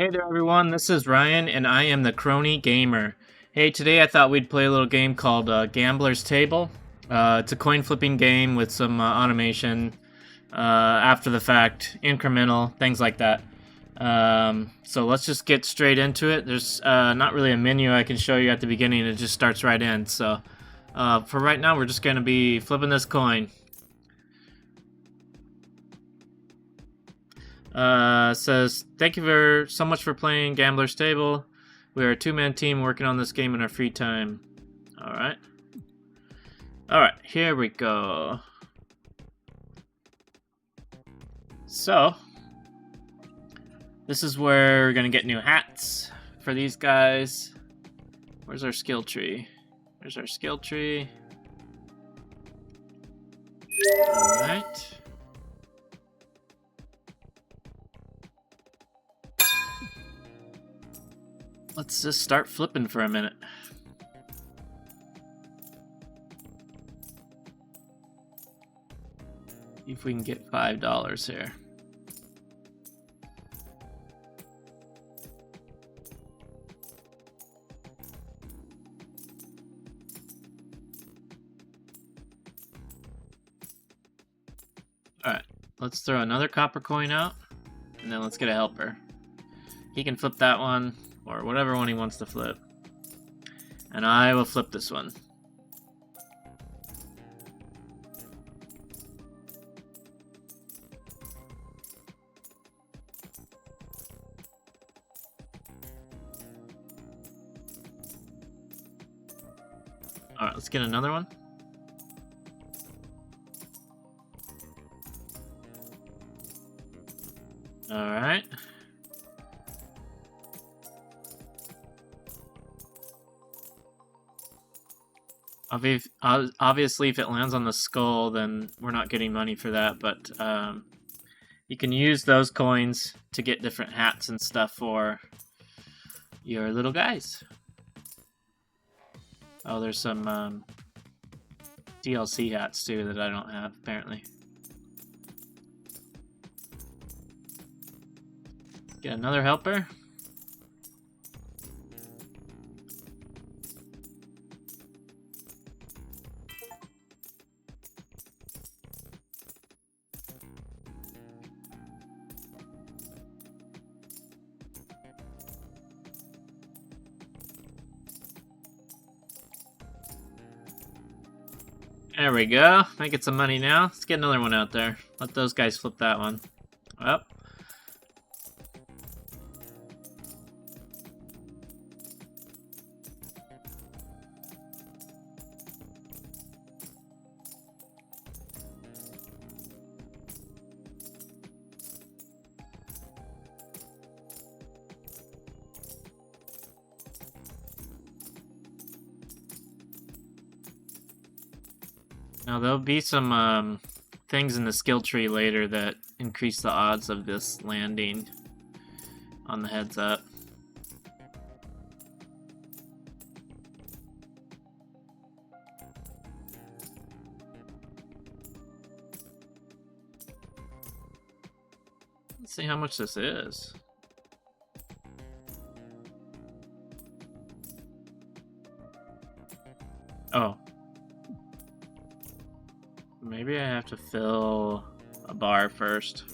Hey there, everyone. This is Ryan, and I am the Crony Gamer. Hey, today I thought we'd play a little game called Gambler's Table. It's a coin flipping game with some automation, after the fact, incremental, things like that. So let's just get straight into it. There's not really a menu I can show you at the beginning, it just starts right in. So for right now, we're just going to be flipping this coin. Says, thank you so much for playing Gambler's Table. We are a two-man team working on this game in our free time. Alright. Alright, here we go. So, this is where we're gonna get new hats for these guys. Where's our skill tree? There's our skill tree. Alright. Let's just start flipping for a minute. See if we can get $5 here. Alright, let's throw another copper coin out, and then let's get a helper. He can flip that one, or whatever one he wants to flip. And I will flip this one. Alright, let's get another one. Alright. Obviously, if it lands on the skull, then we're not getting money for that, but you can use those coins to get different hats and stuff for your little guys. Oh, there's some DLC hats too that I don't have, apparently. Get another helper. There we go. I get some money now. Let's get another one out there. Let those guys flip that one. Up. Now, there'll be some things in the skill tree later that increase the odds of this landing on the heads up. Let's see how much this is. Oh. Maybe I have to fill a bar first.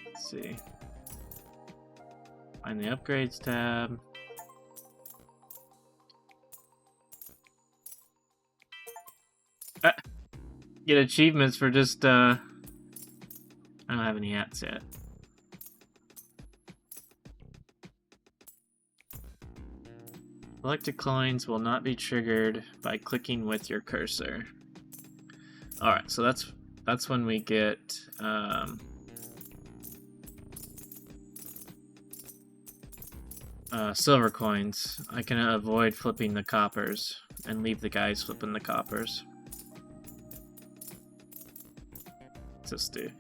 Let's see. Find the upgrades tab. Get achievements for just, I don't have any hats yet. Selected coins will not be triggered by clicking with your cursor. Alright, so that's when we get silver coins. I can avoid flipping the coppers and leave the guys flipping the coppers. What's this do?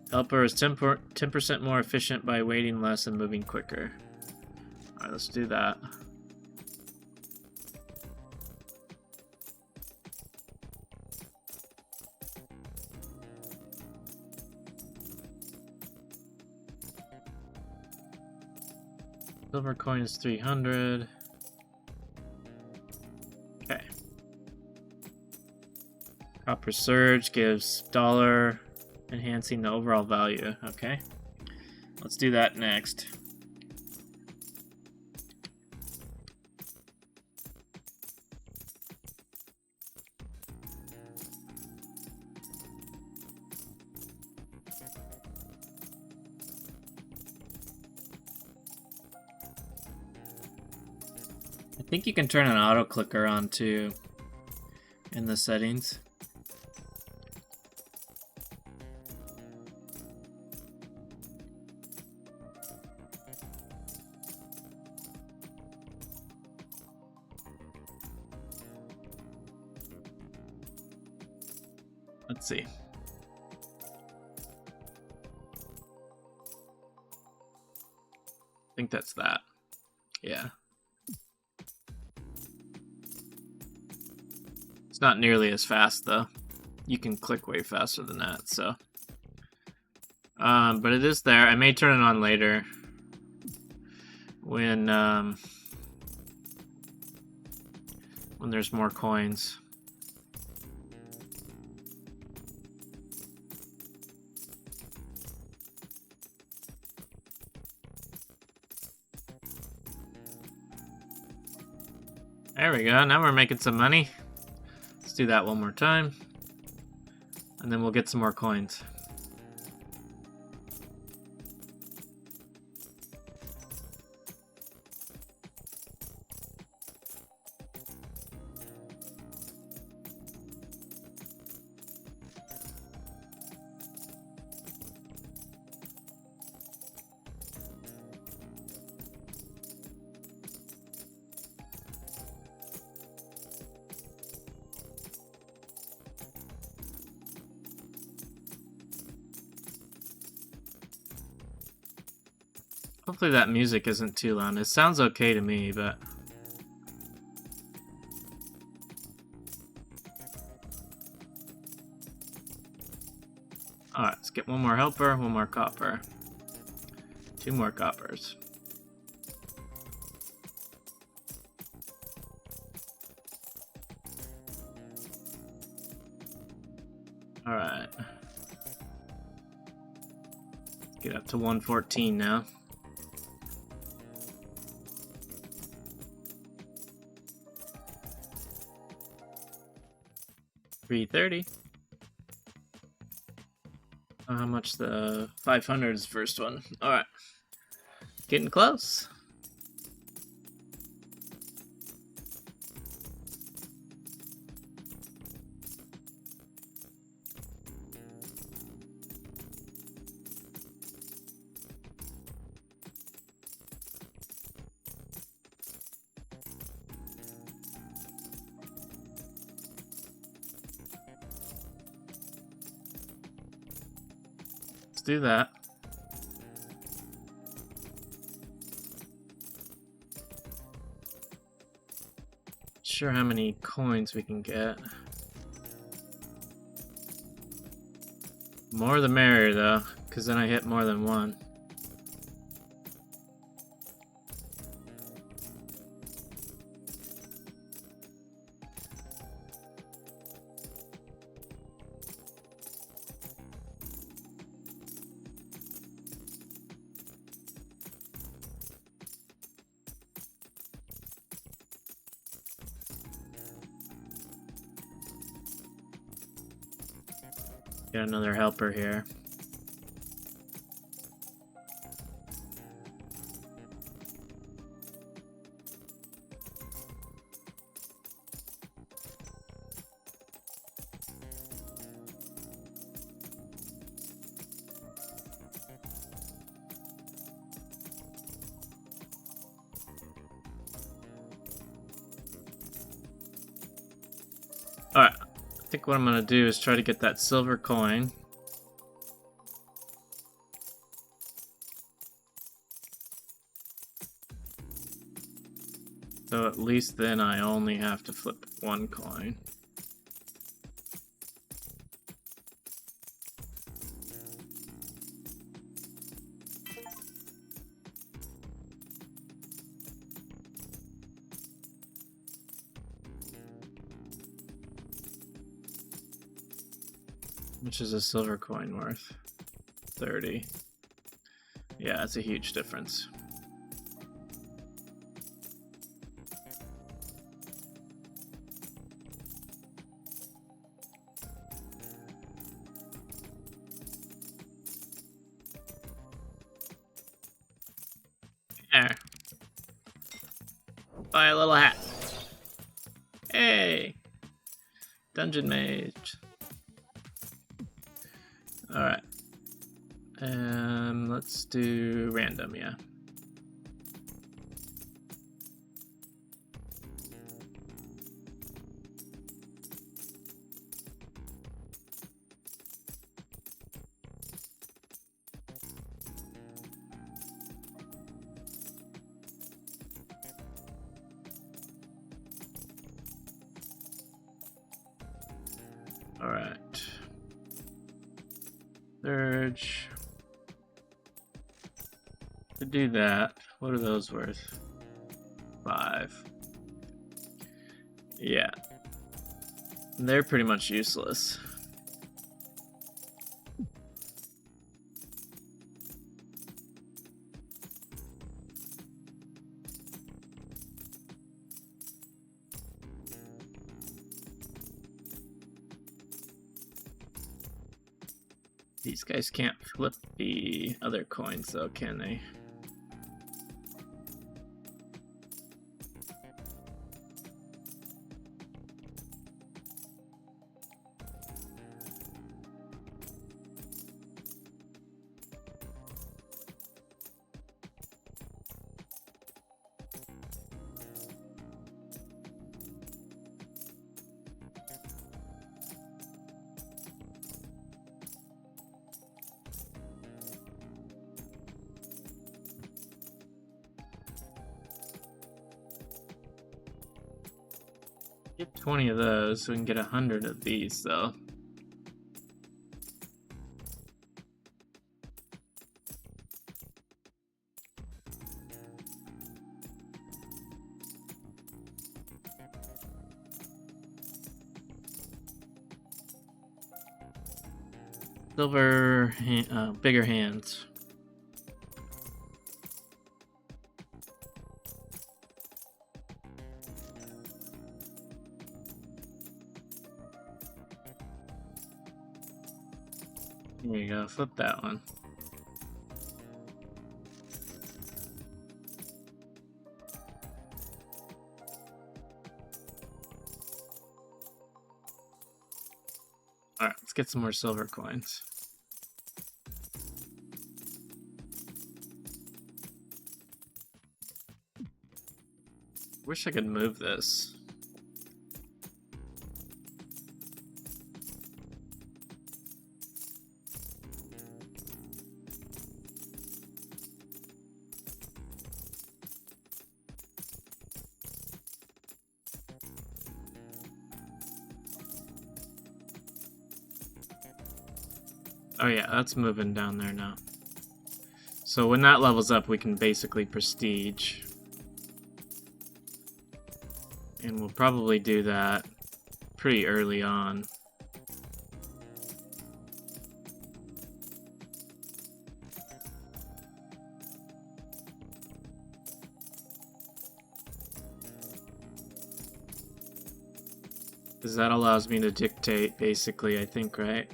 Helper is 10% more efficient by waiting less and moving quicker. Alright, let's do that. Silver coin is 300. Okay. Copper surge gives dollar, enhancing the overall value. Okay. Let's do that next. I think you can turn an auto clicker on too in the settings. Let's see. I think that's that. Yeah. It's not nearly as fast though. You can click way faster than that, so. But it is there. I may turn it on later when there's more coins. There we go. Now we're making some money. Let's do that one more time. And then we'll get some more coins. Hopefully that music isn't too loud. It sounds okay to me, but... Alright, let's get one more helper, one more copper. 2 more coppers. Alright. Get up to 114 now. $330. How much the 500 is the first one? Alright. Getting close. Do that. Sure how many coins we can get. More the merrier though, because then I hit more than one. Get another helper here. Alright, I think what I'm gonna do is try to get that silver coin. So at least then I only have to flip one coin. Which is a silver coin worth? 30. Yeah, it's a huge difference. There. Buy a little hat. Hey! Dungeon Mage. Alright. Let's do random, yeah. Alright. Surge. To do that, what are those worth? 5. Yeah. They're pretty much useless. These guys can't flip the other coins though, can they? Get 20 of those so we can get 100 of these, though. Silver, bigger hands. There you go, flip that one. Alright, let's get some more silver coins. Wish I could move this. Oh yeah, that's moving down there now. So when that levels up, we can basically prestige. And we'll probably do that pretty early on. Because that allows me to dictate, basically, I think, right?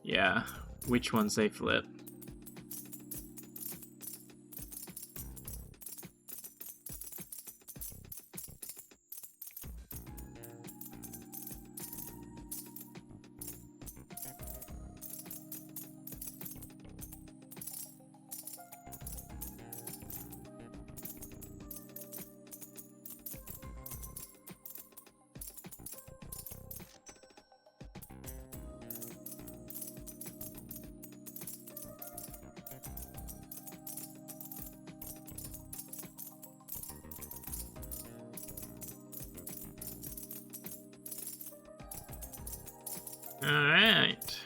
Yeah, which ones they flip. Alright.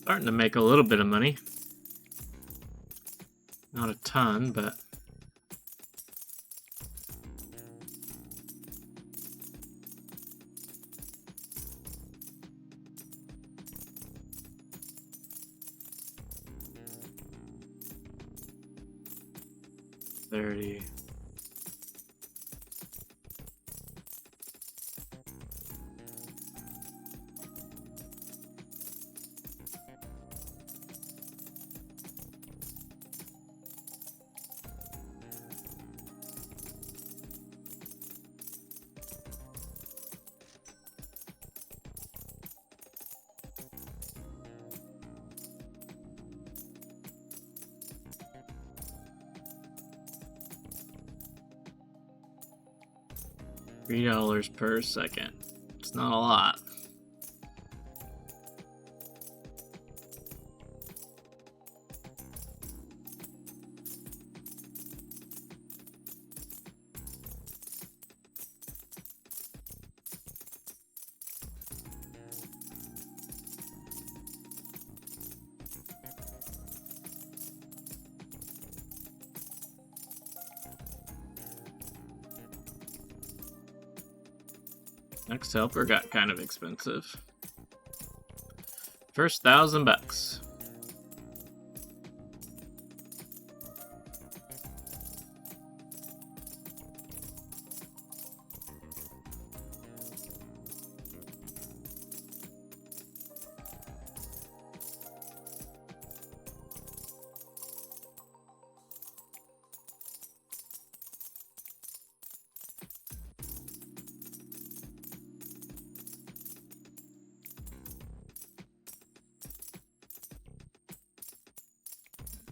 Starting to make a little bit of money. Not a ton, but... $30. $3 per second. It's not a lot. Next helper got kind of expensive. First $1,000.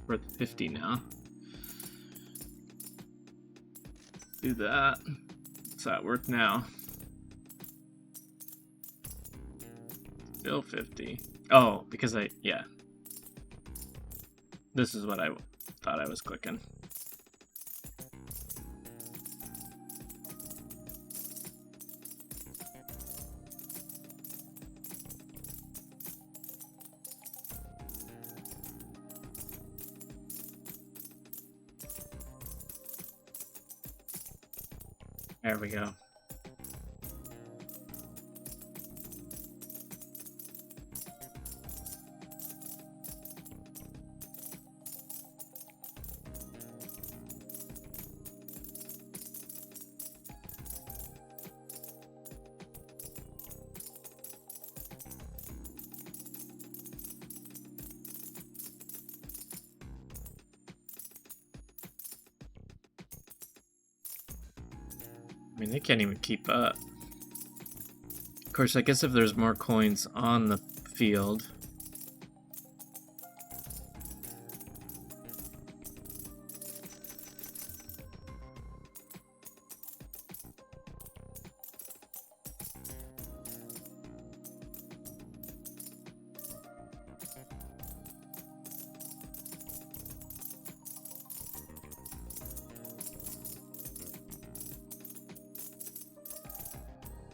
Worth 50 now. Do that. What's that worth now? Still 50. Oh, because yeah. This is what I thought I was clicking. There we go. I mean, they can't even keep up. Of course, I guess if there's more coins on the field...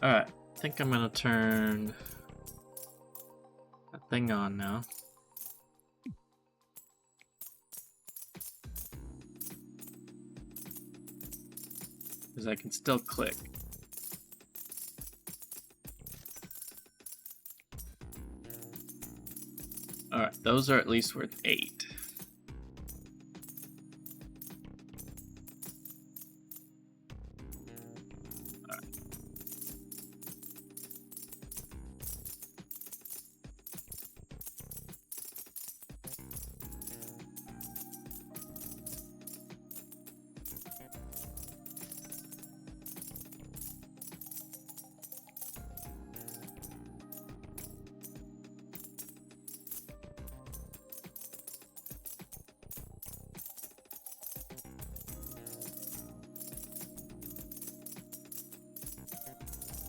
Alright, I think I'm gonna turn that thing on now. Because I can still click. Alright, those are at least worth 8.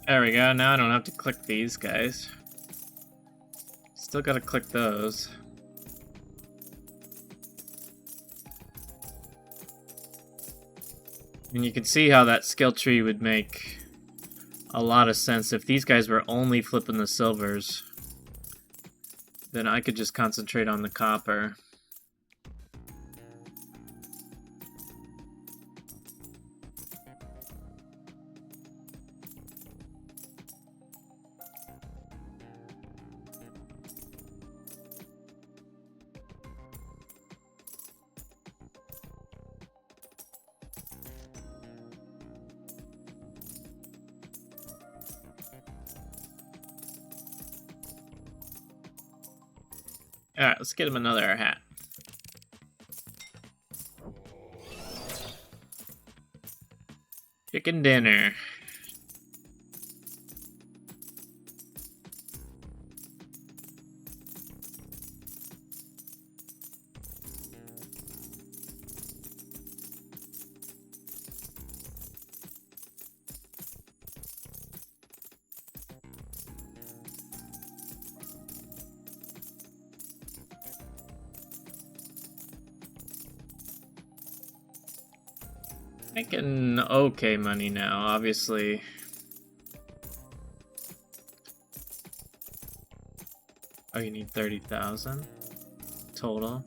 There we go, now I don't have to click these guys. Still gotta click those. And you can see how that skill tree would make a lot of sense. If these guys were only flipping the silvers, then I could just concentrate on the copper. Alright, let's get him another hat. Chicken dinner. Making okay money now, obviously. Oh, you need 30,000 total.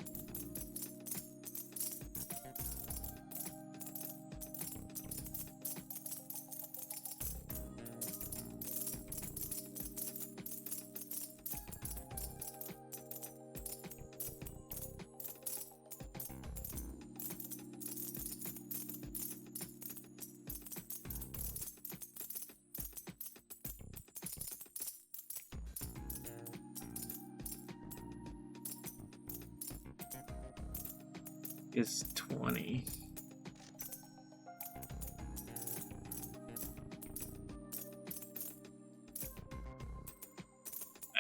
Is 20.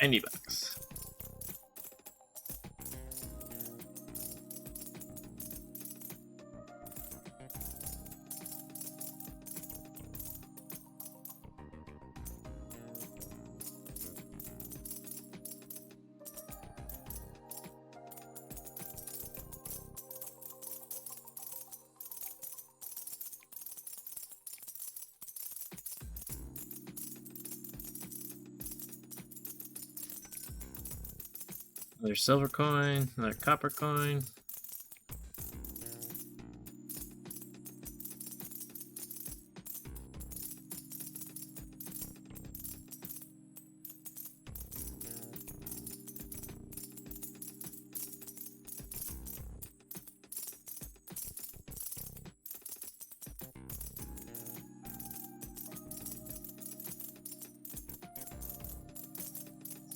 $90. Another silver coin, another copper coin.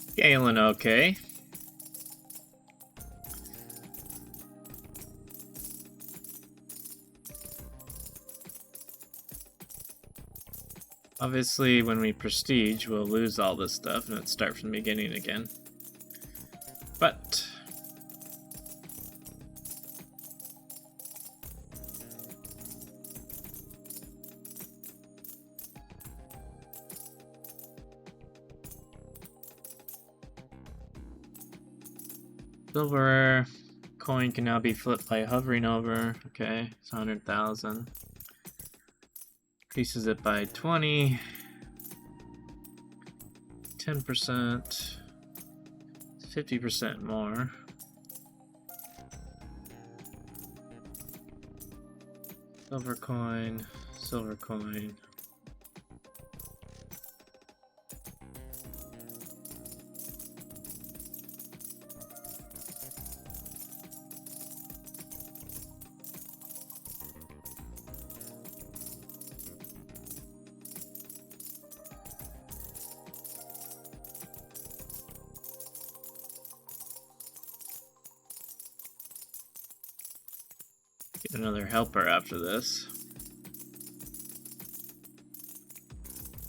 Scaling okay. Obviously, when we prestige, we'll lose all this stuff and it'll start from the beginning again. But silver coin can now be flipped by hovering over. Okay, it's 100,000. Increases it by 20, 10%, 50% more. Silver coin, silver coin. Get another helper after this,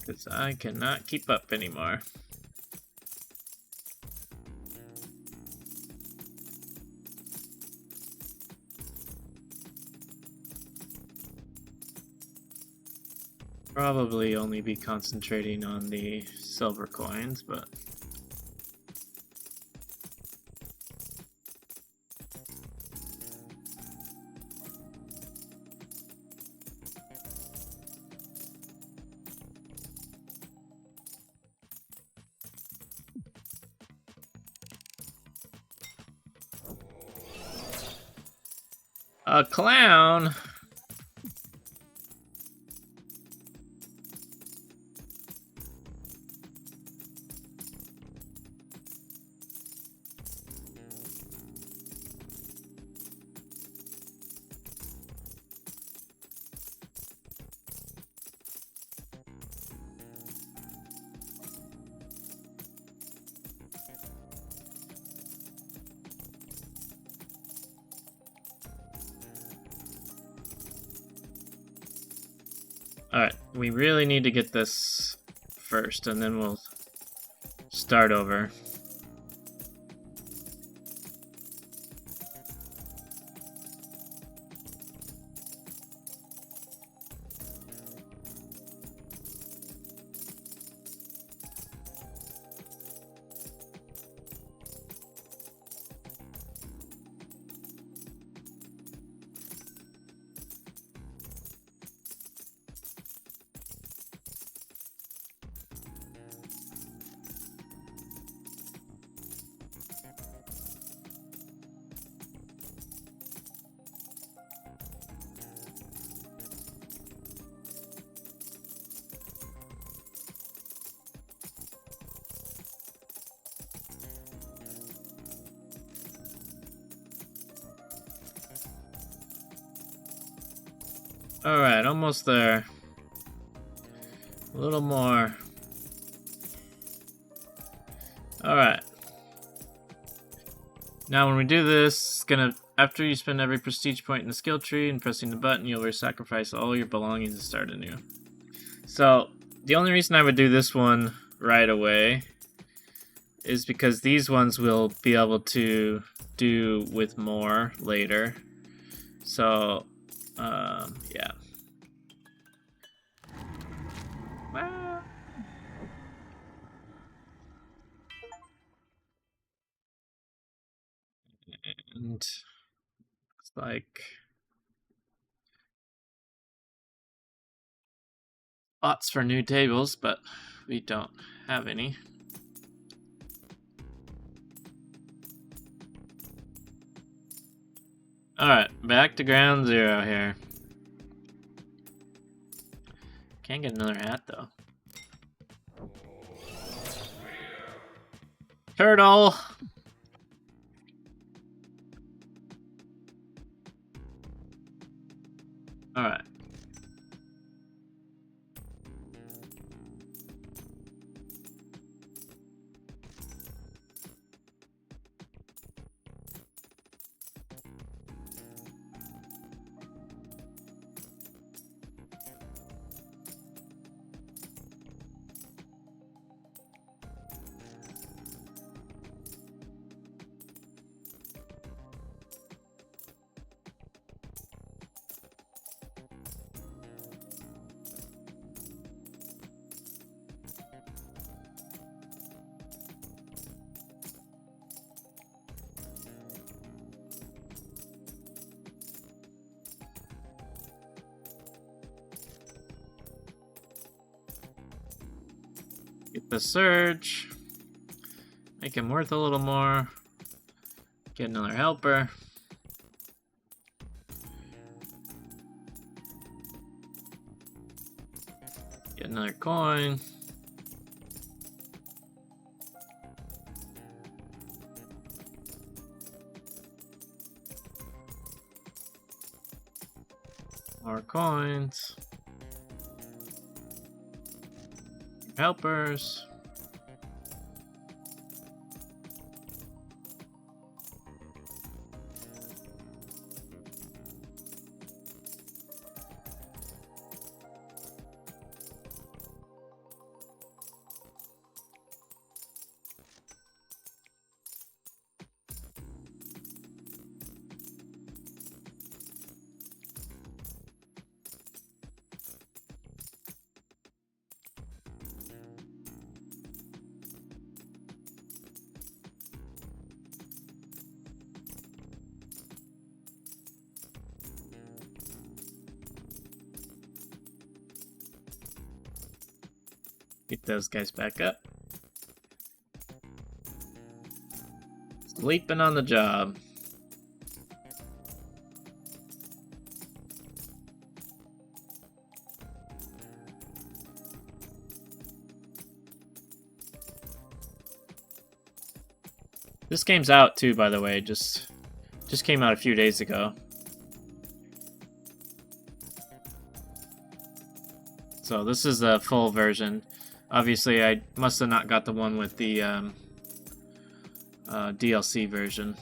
because I cannot keep up anymore. Probably only be concentrating on the silver coins, but a clown. Alright, we really need to get this first, and then we'll start over. Alright, almost there. A little more. Alright. Now when we do this, it's gonna, after you spend every prestige point in the skill tree and pressing the button, you'll sacrifice all your belongings and start anew. So, the only reason I would do this one right away is because these ones will be able to do with more later. So, yeah. And it's like spots for new tables, but we don't have any. Alright, back to ground zero here. Can't get another hat though. Turtle! Alright. Get the surge. Make him worth a little more. Get another helper. Get another coin. More coins. Helpers. Get those guys back up. Sleeping on the job. This game's out too, by the way. Just came out a few days ago. So this is the full version. Obviously, I must have not got the one with the DLC version.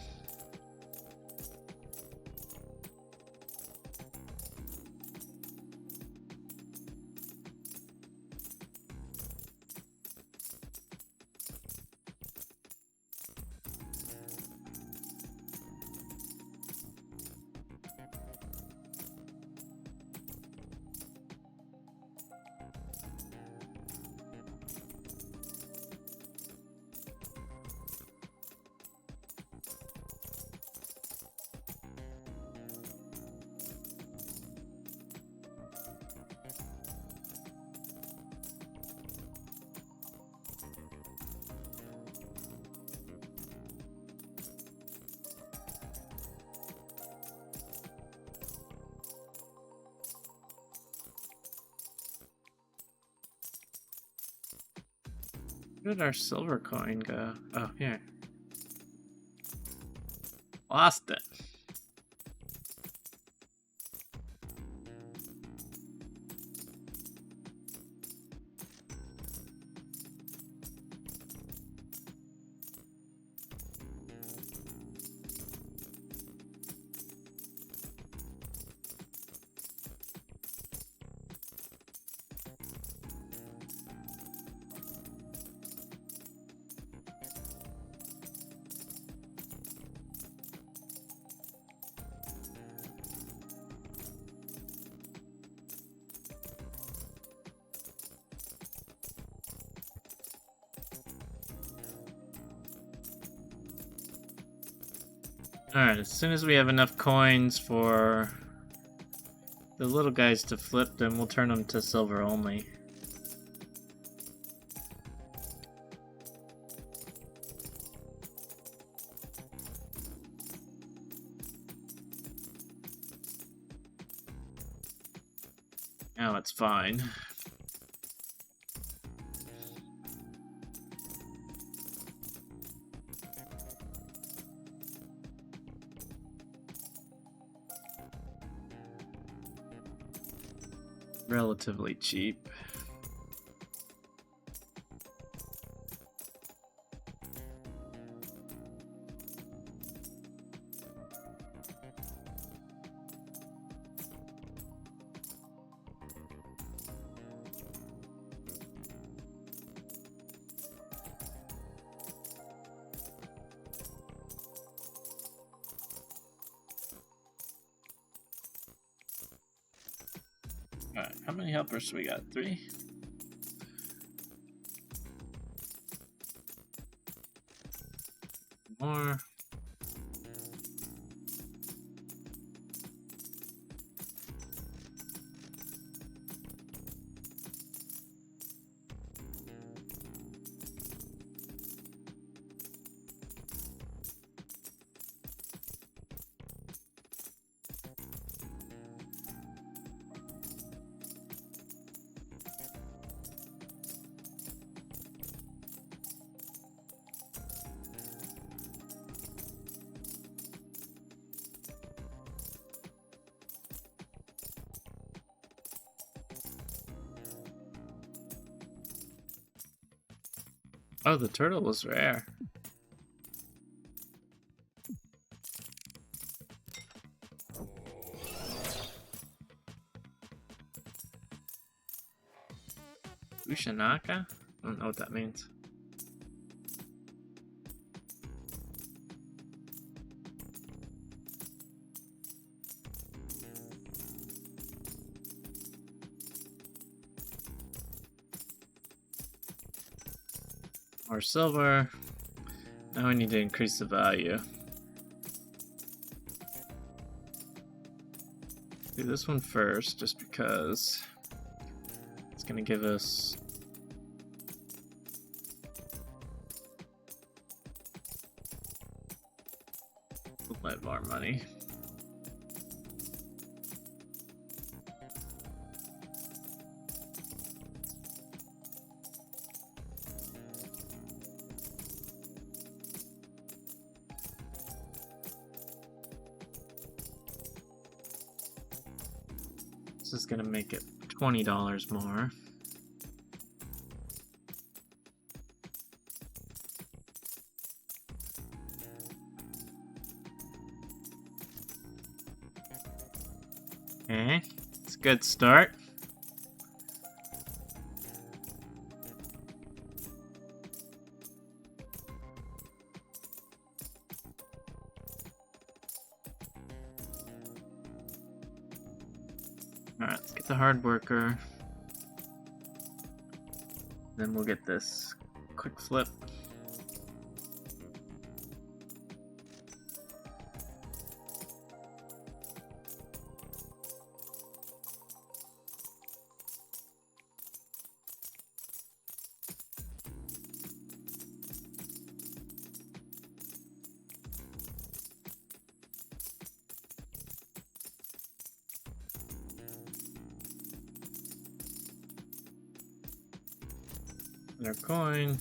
Where did our silver coin go? Oh, here. Lost it. Alright, as soon as we have enough coins for the little guys to flip them, we'll turn them to silver only. Now it's fine. Relatively cheap. Alright, how many helpers do we got? 3? More. Oh, the turtle was rare. Ushanaka? I don't know what that means. More silver. Now we need to increase the value. Do this one first, just because it's gonna give us a lot more money. This is gonna make it $20 more. Okay, it's a good start. Alright, let's get the hard worker. Then we'll get this quick flip. Our coin.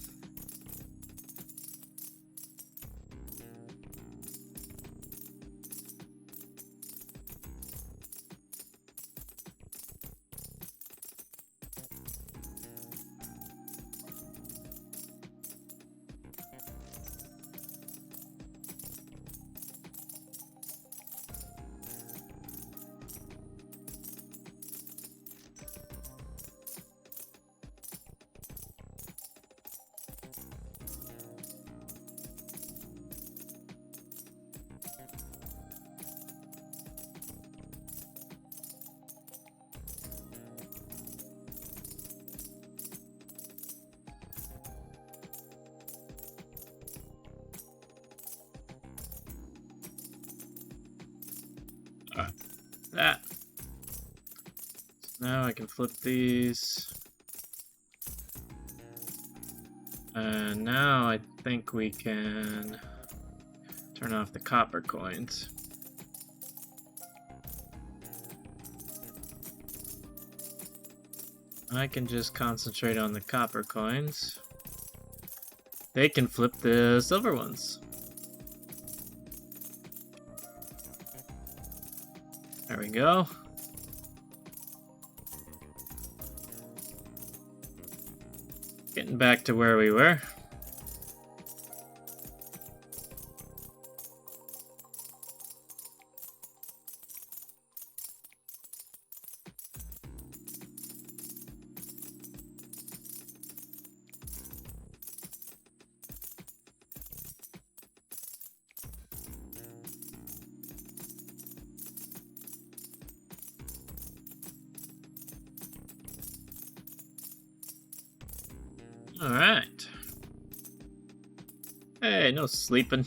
That. So now I can flip these. And now I think we can turn off the copper coins. I can just concentrate on the copper coins. They can flip the silver ones. There we go. Getting back to where we were. All right. Hey, no sleeping.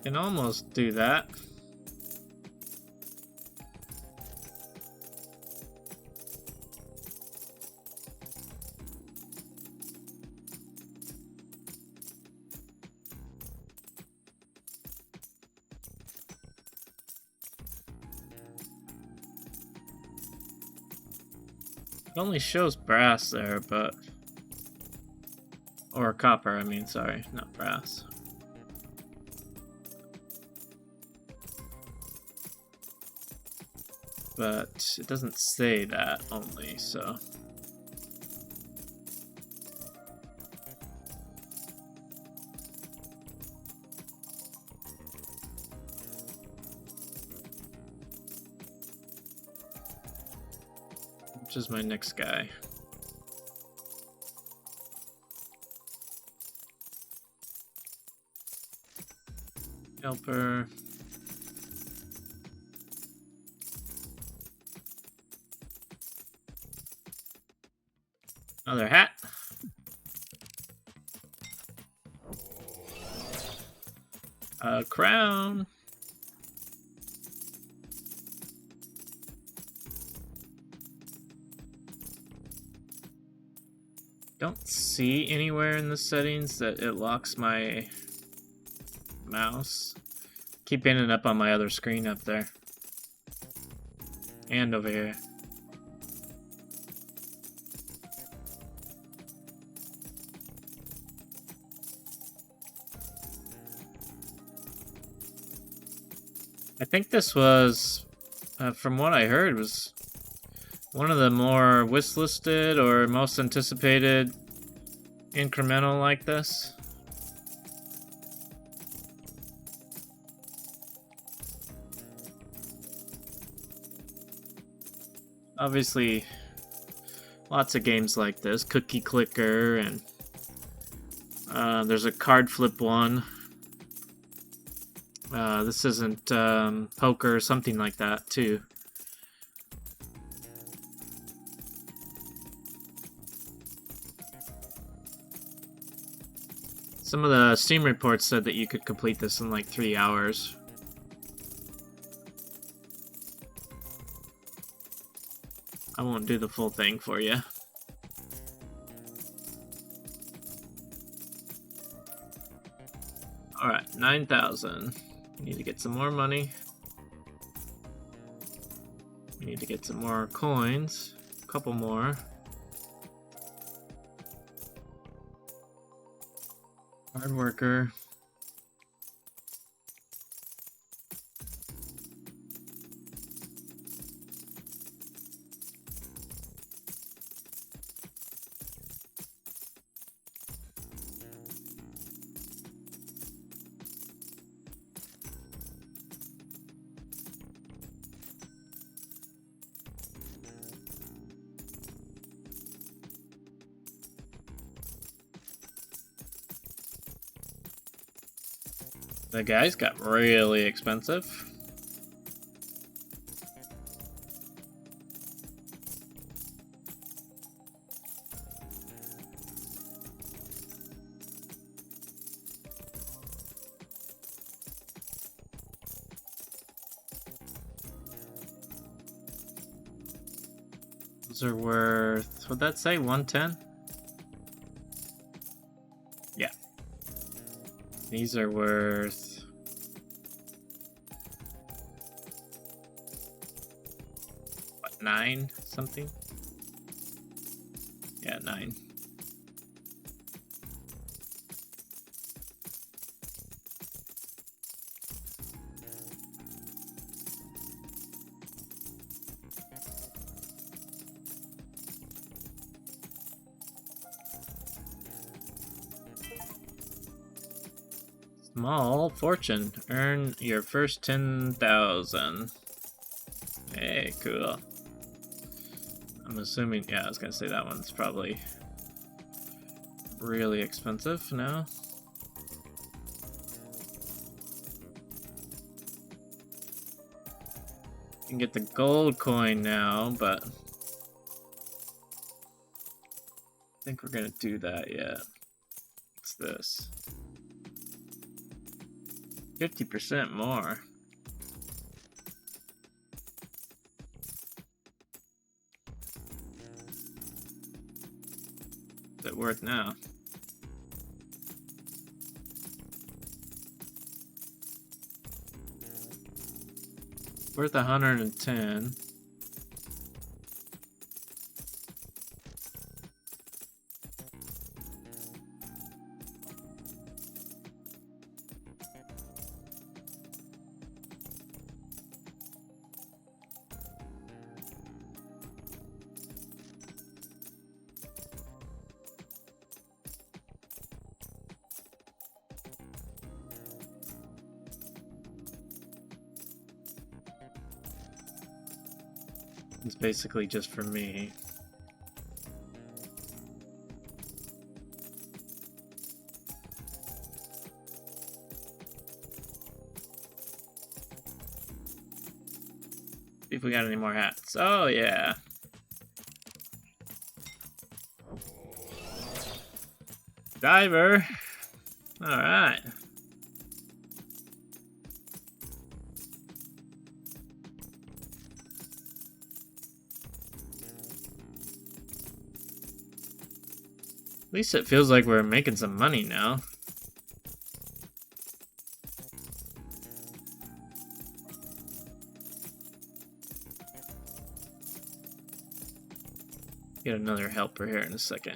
Can almost do that. It only shows brass there, but... Or copper, I mean, sorry, not brass. But it doesn't say that only, so... Which is my next guy. Helper. Another hat. A crown. Don't see anywhere in the settings that it locks my mouse. Keep ending up on my other screen up there. And over here. I think this was, from what I heard, was one of the more wishlisted or most anticipated incremental like this. Obviously, lots of games like this, Cookie Clicker, and there's a card flip one. This isn't poker or something like that, too. Some of the Steam reports said that you could complete this in like 3 hours. I won't do the full thing for you. Alright, 9,000. We need to get some more money. We need to get some more coins. A couple more. Hard worker. The guys got really expensive. Those are worth, what'd that say, 110? Yeah. These are worth... what, 9 something? Yeah, 9. Small fortune. Earn your first 10,000. Hey, cool. I'm assuming, yeah, I was gonna say that one's probably really expensive now. You can get the gold coin now, but I think we're gonna do that yet. What's this? 50% more. What's it worth now? Worth 110. It's basically just for me. See if we got any more hats. Oh yeah. Diver. All right. At least it feels like we're making some money now. Get another helper here in a second.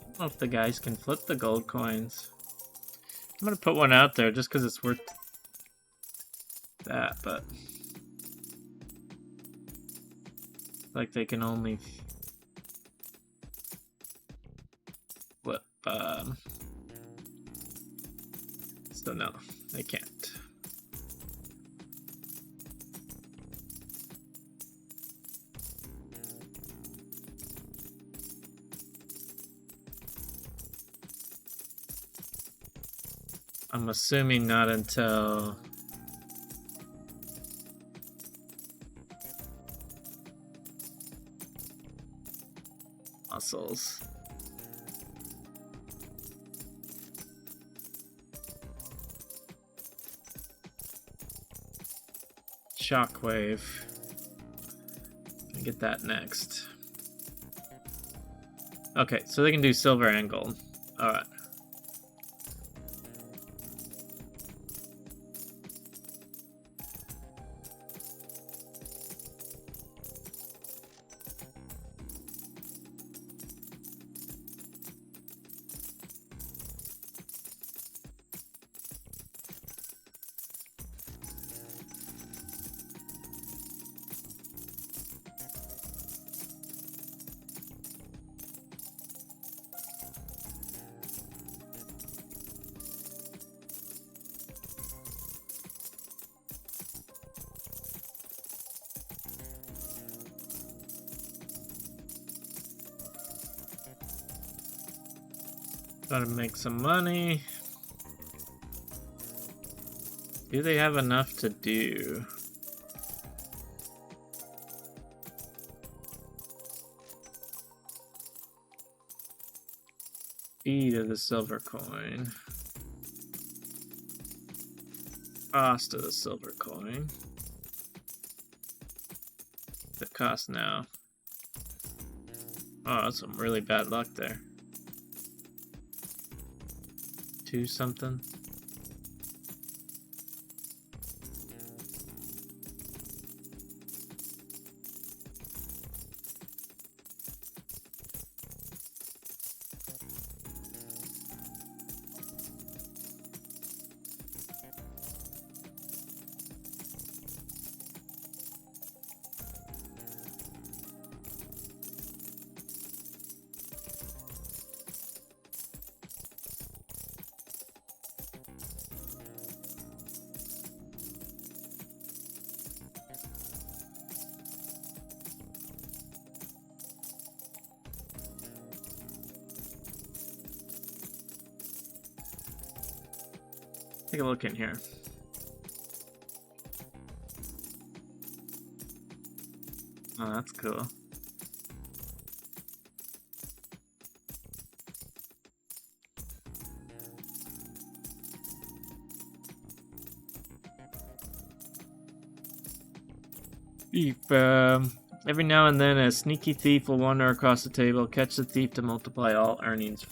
I don't know if the guys can flip the gold coins. I'm gonna put one out there just because it's worth that, but like they can only flip. So no, they can't. I'm assuming not until muscles. Shockwave. Get that next. Okay, so they can do silver and gold. Alright. Gotta make some money. Do they have enough to do? E to the silver coin. Cost of the silver coin. The cost now. Oh, that's some really bad luck there. 2 something. Take a look in here. Oh, that's cool. Thief. Every now and then, a sneaky thief will wander across the table. Catch the thief to multiply all earnings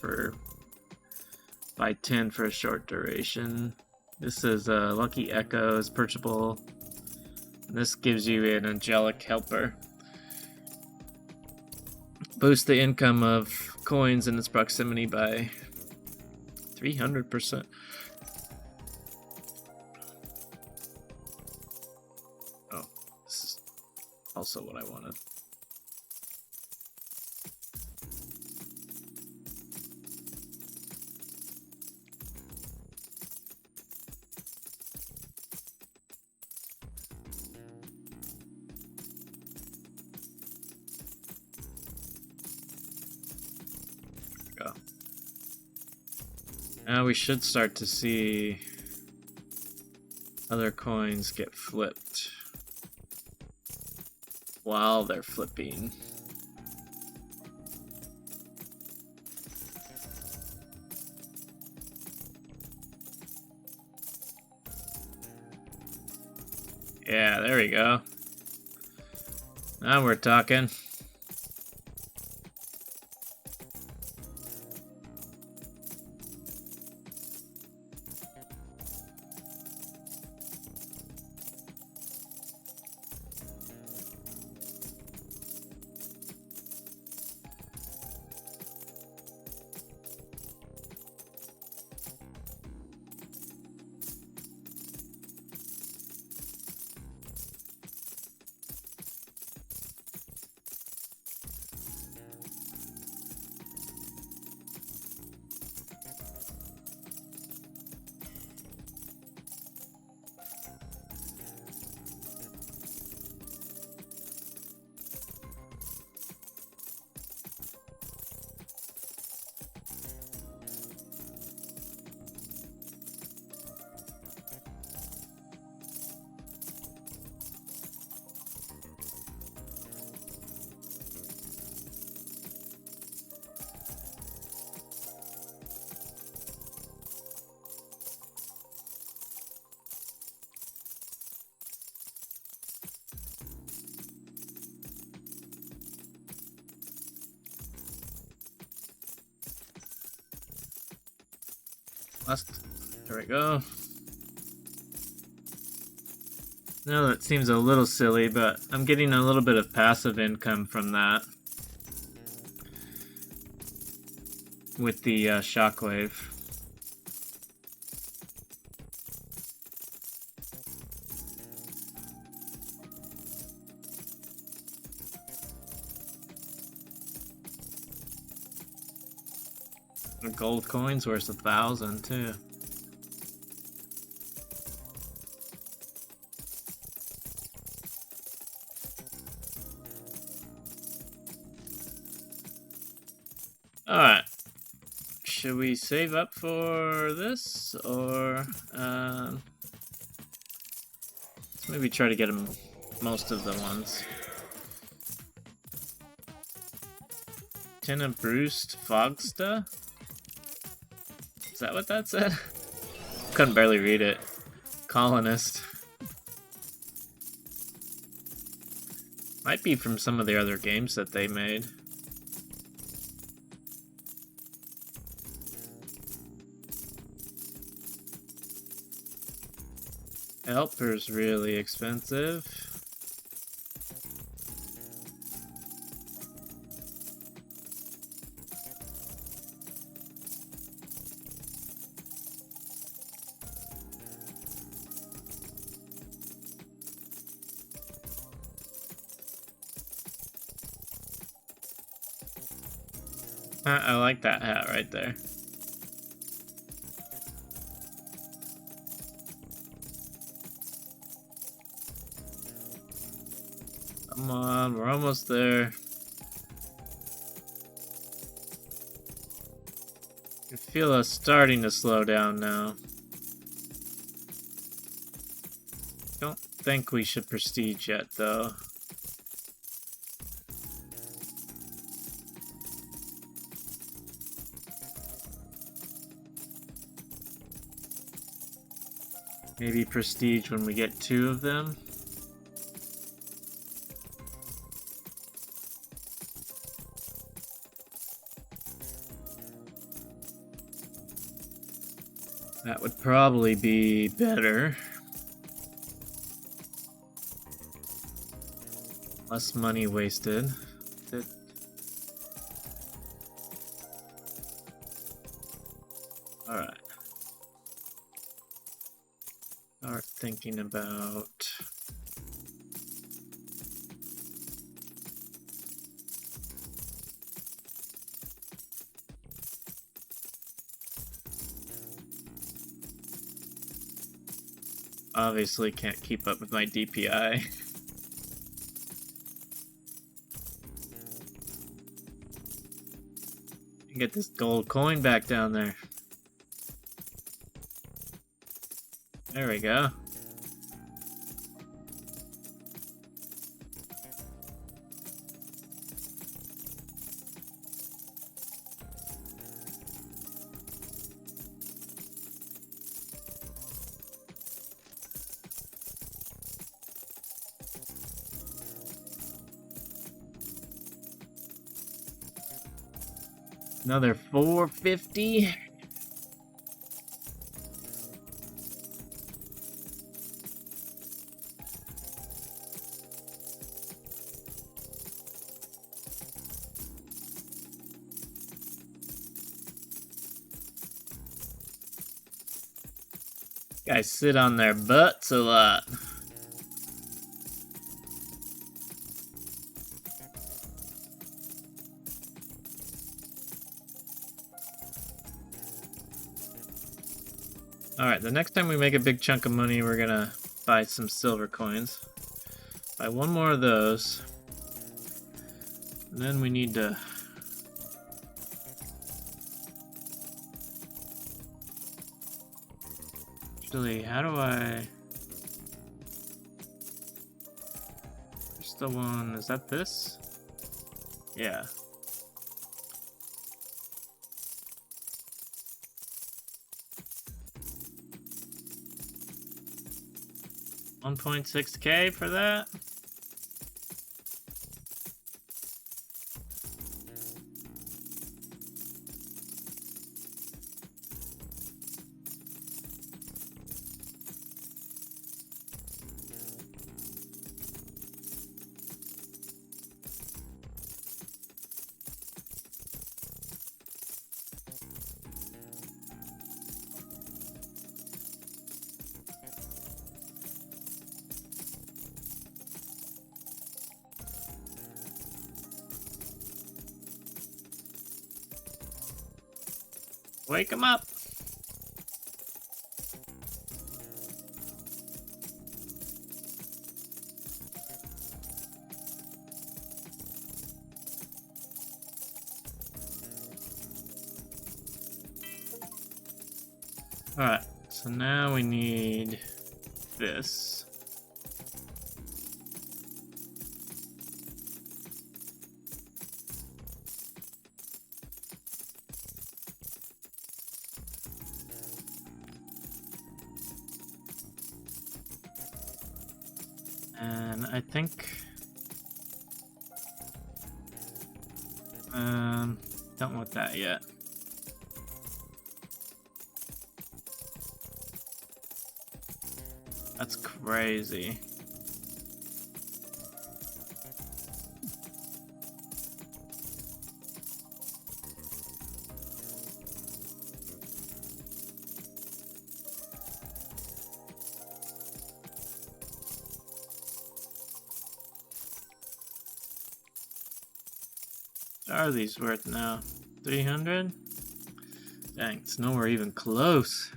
by 10 for a short duration. This is Lucky Echo is purchasable. This gives you an angelic helper. Boost the income of coins in its proximity by 300%. Oh, this is also what I wanted. Now we should start to see other coins get flipped while they're flipping. Yeah, there we go. Now we're talking. There we go. No, that seems a little silly, but I'm getting a little bit of passive income from that. With the shockwave. The gold coin's worth 1,000 too. Alright. Should we save up for this, or let's maybe try to get them most of the ones. Lieutenant Bruce Fogsta? Is that what that said? Couldn't barely read it. Colonist. Might be from some of the other games that they made. Helper's really expensive. I like that hat right there. Come on, we're almost there. I feel us starting to slow down now. Don't think we should prestige yet, though. Maybe prestige when we get 2 of them. That would probably be better. Less money wasted. Alright. Start thinking about... Obviously can't keep up with my DPI. Get this gold coin back down there. There we go. Another 450. Guys sit on their butts a lot. Alright, the next time we make a big chunk of money, we're gonna buy some silver coins. Buy one more of those. And then we need to... Actually, how do I... Where's the one? Is that this? Yeah. $1.6K for that. Wake him up. Alright, so now we need this. And I think don't want that yet. That's crazy. What are these worth now? 300? Dang, it's nowhere even close.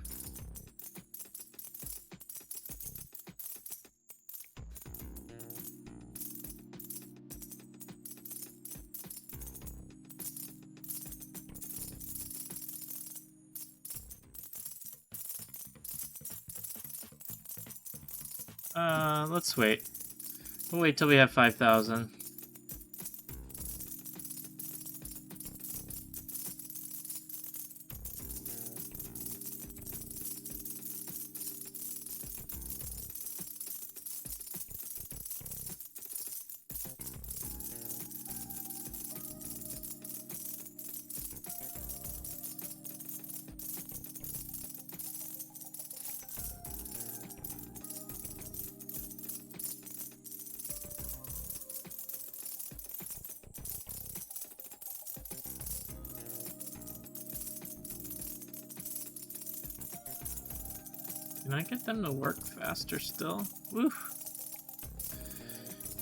Let's wait. We'll wait till we have 5,000. Can I get them to work faster still? Woo!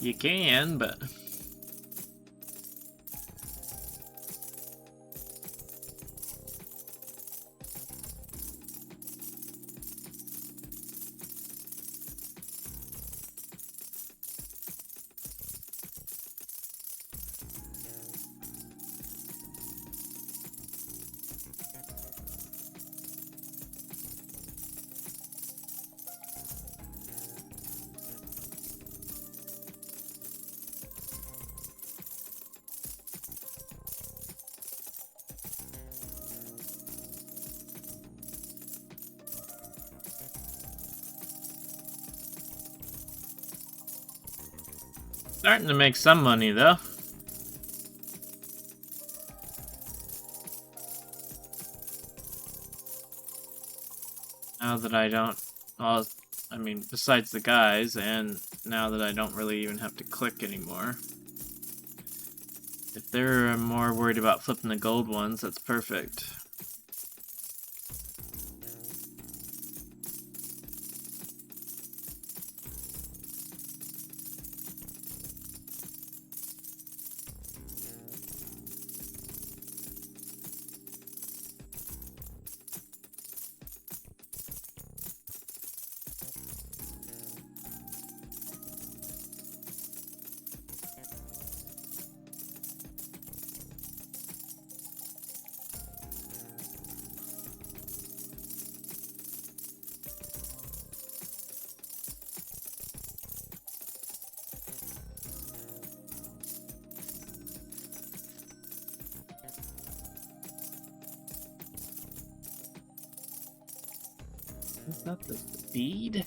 You can, but... Starting to make some money, though. Now that I don't... Well, I mean, besides the guys, and now that I don't really even have to click anymore. If they're more worried about flipping the gold ones, that's perfect. Is that the speed?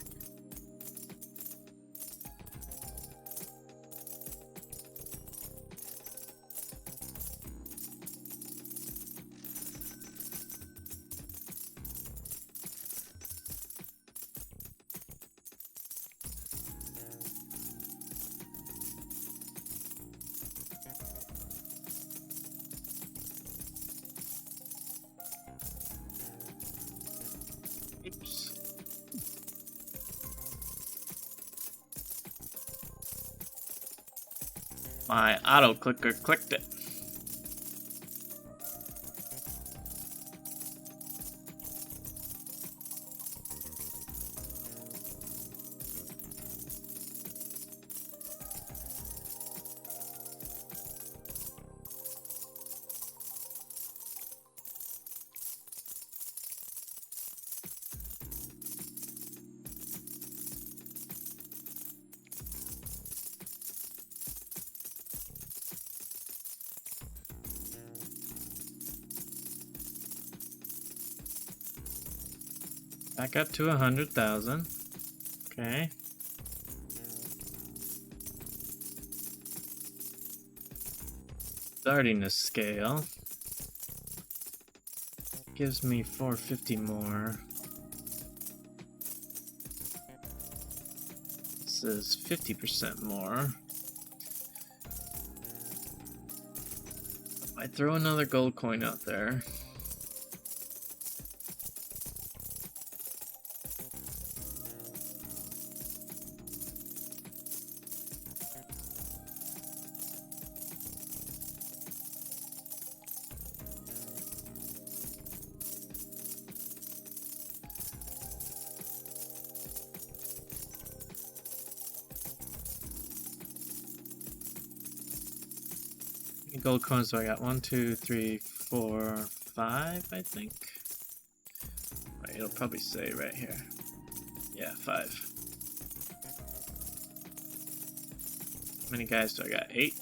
Oops. My auto clicker clicked it. Back up to 100,000. Okay. Starting to scale. Gives me 450 more. This is 50% more. I throw another gold coin out there. How many gold coins do I got? 1, 2, 3, 4, 5, I think. Right, it'll probably say right here. Yeah, 5. How many guys do I got? 8.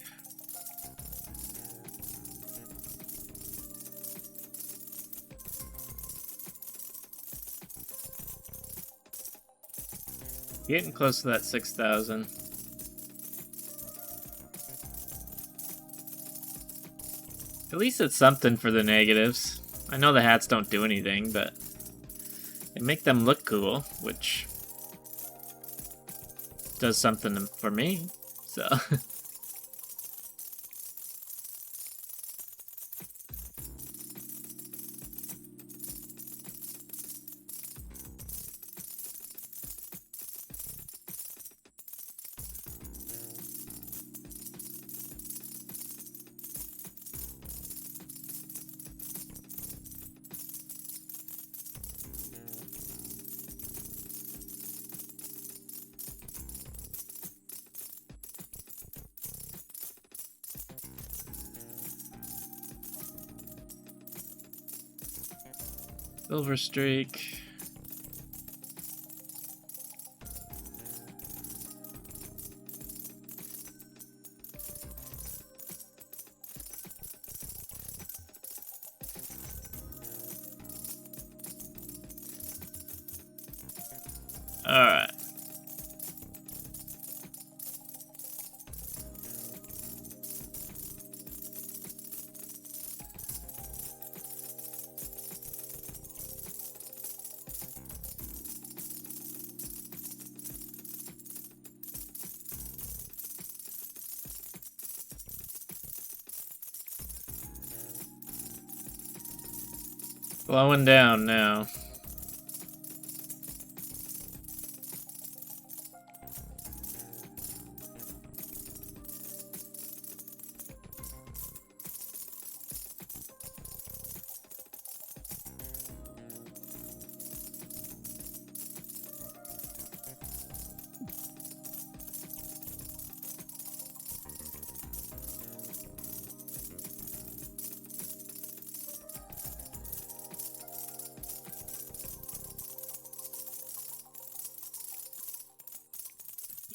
Getting close to that 6,000. At least it's something for the negatives. I know the hats don't do anything, but they make them look cool, which does something for me, so. Silver streak. All right. Slowing down now.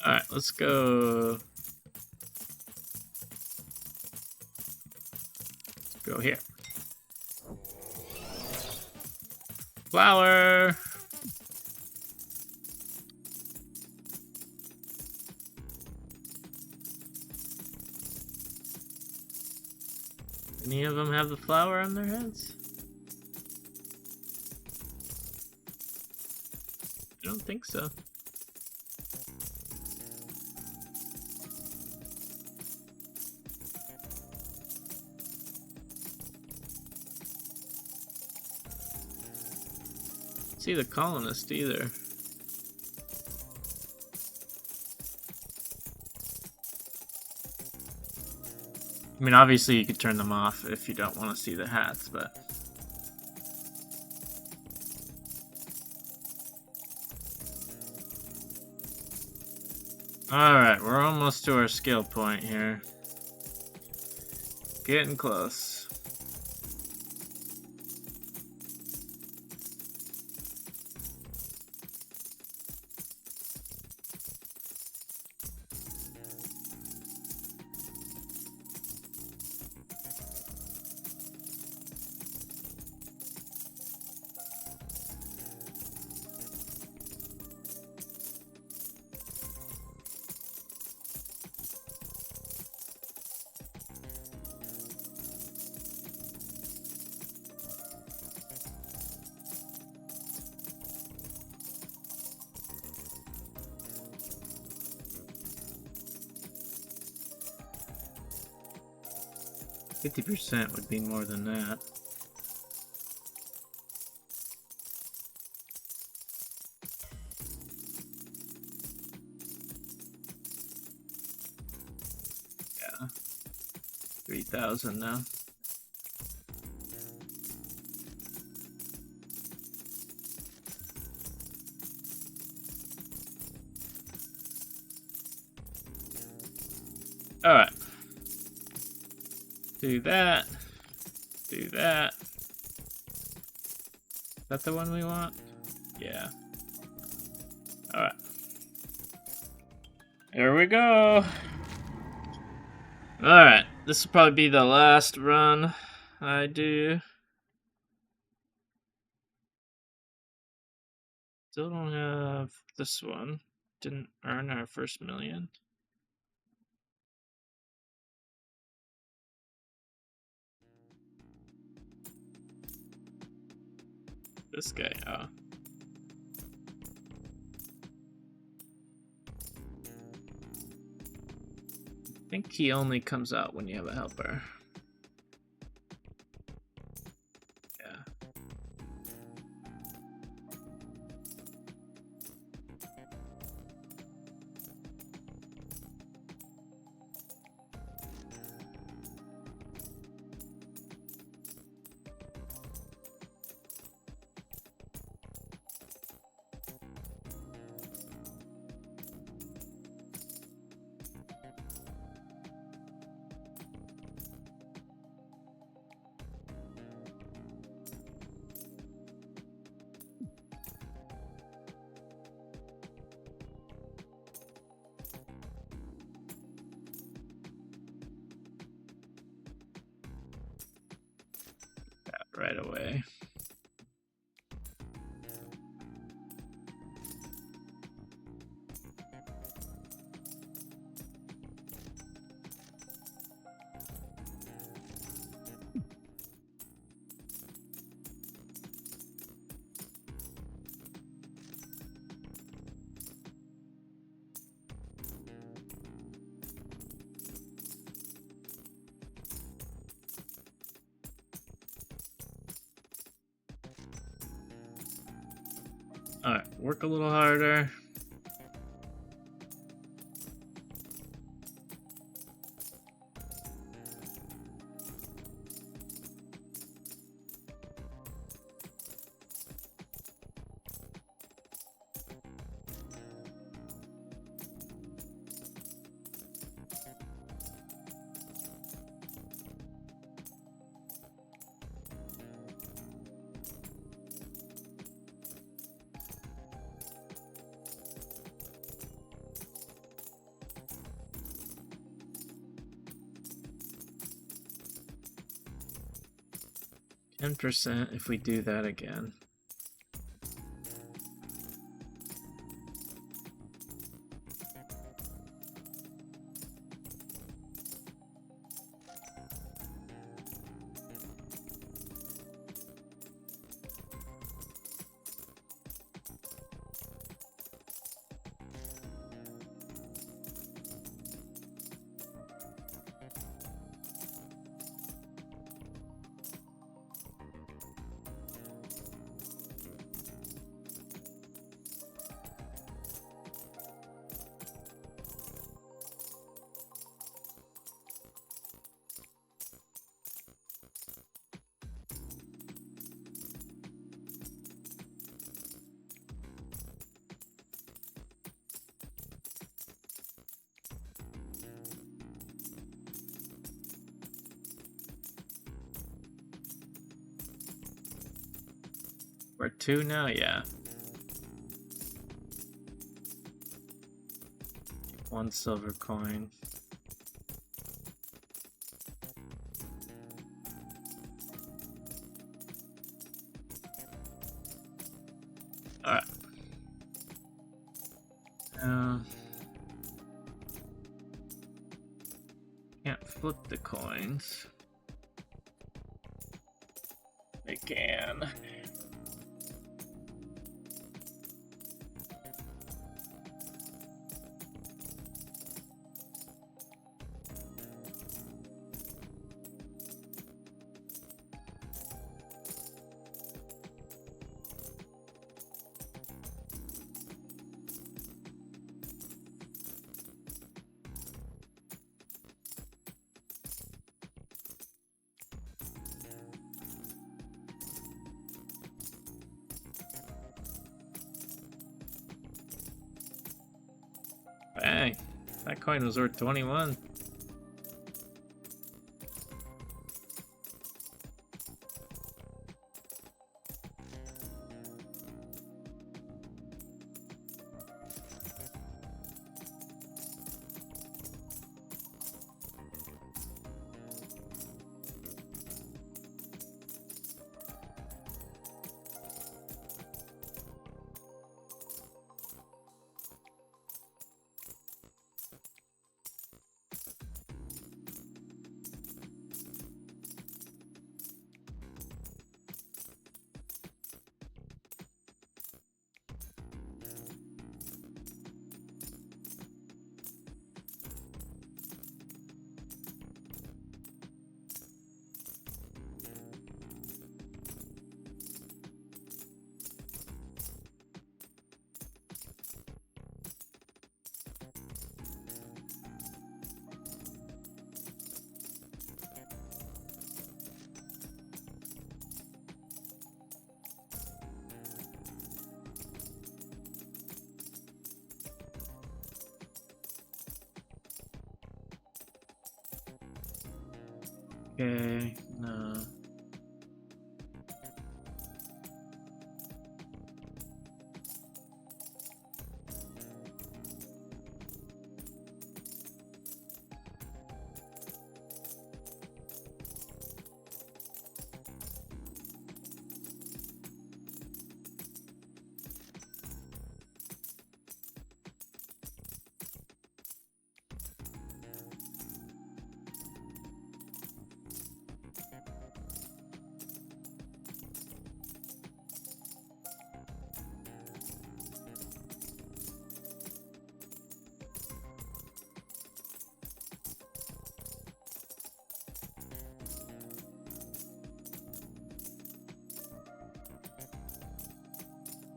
All right, let's go. Let's go here. Flower. Any of them have the flower on their heads? I don't think so. See the colonist either. I mean, obviously you could turn them off if you don't want to see the hats, but alright, we're almost to our skill point here. Getting close. 50% would be more than that. Yeah. 3,000 now. All right. Do that. Do that. Is that the one we want? Yeah. All right. Here we go. All right. This will probably be the last run I do. Still don't have this one. Didn't earn our first million. This guy, oh. I think he only comes out when you have a helper. Yeah. Right away. Alright, work a little harder. %, if we do that again. We're 2 now, yeah. 1 silver coin. Alright. Can't flip the coins. They can. That coin was worth 21. Okay, no.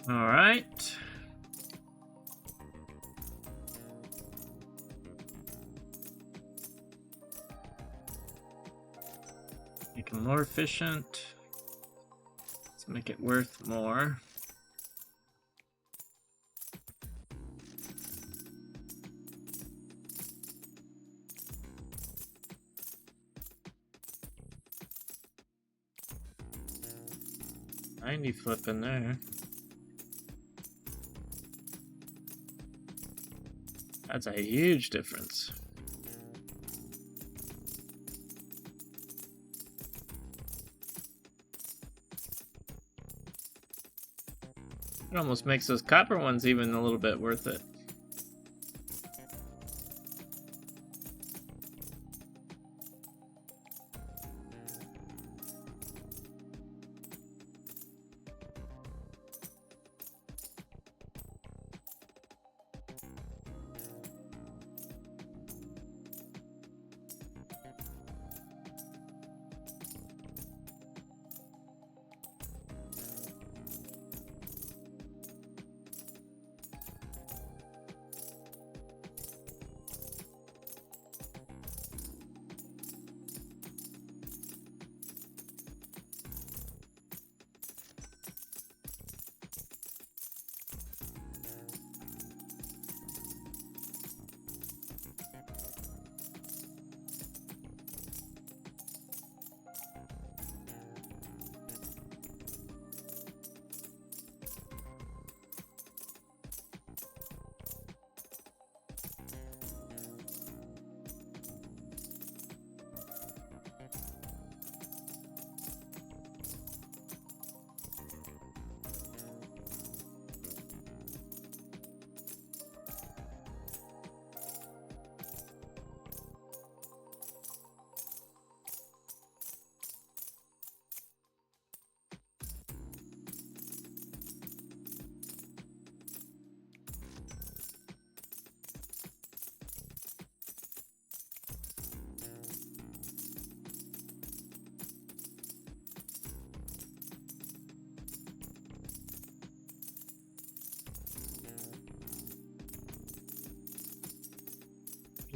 All right. Make them more efficient. Let's make it worth more. $90 flip in there. That's a huge difference. It almost makes those copper ones even a little bit worth it.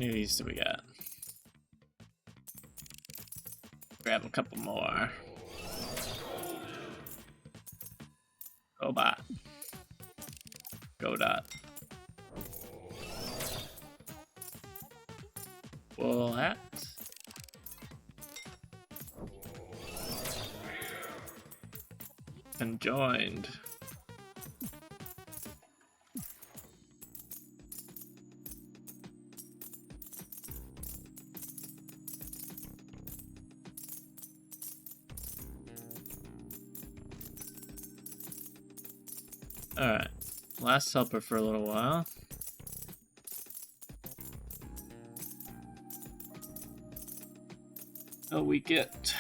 How many of these do we got? Grab a couple more. Go bot. Go dot. Full hat. And joined. Alright, last helper for a little while. Oh, we get...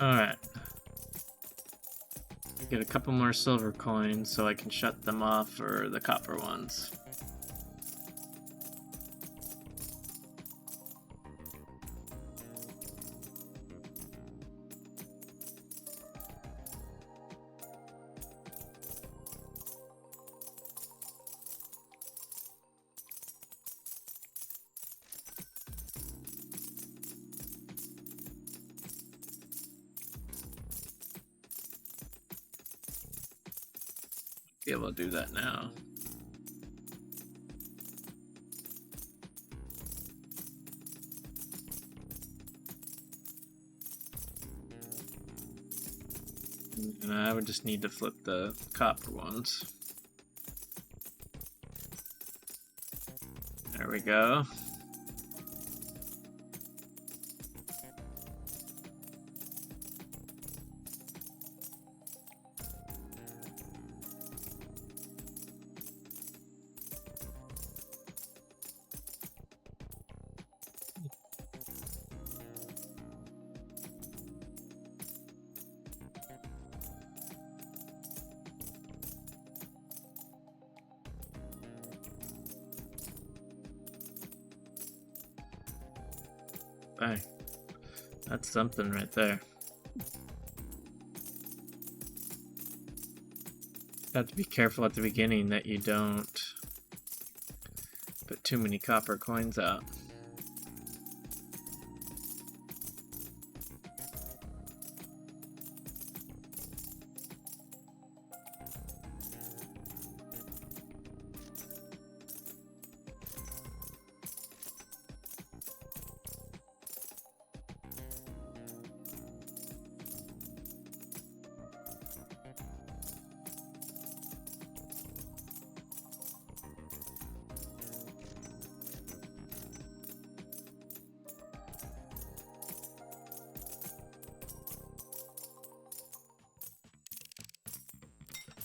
Alright. Get a couple more silver coins so I can shut them off for the copper ones. Be able to do that now. And I would just need to flip the copper ones. There we go. Bang. That's something right there. Have to be careful at the beginning that you don't put too many copper coins out.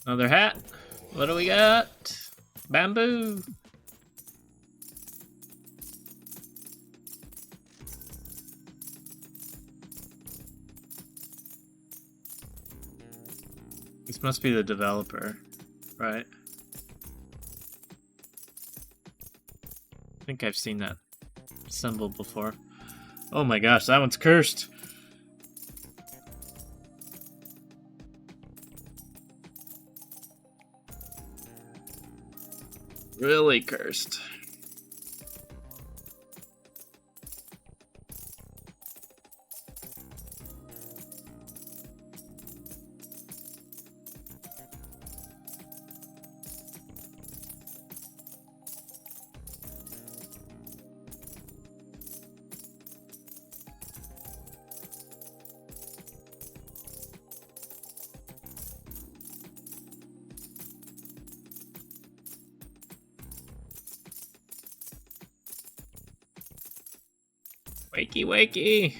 Another hat. What do we got? Bamboo. This must be the developer, right? I think I've seen that symbol before. Oh my gosh, that one's cursed. Really cursed. Wakey, wakey!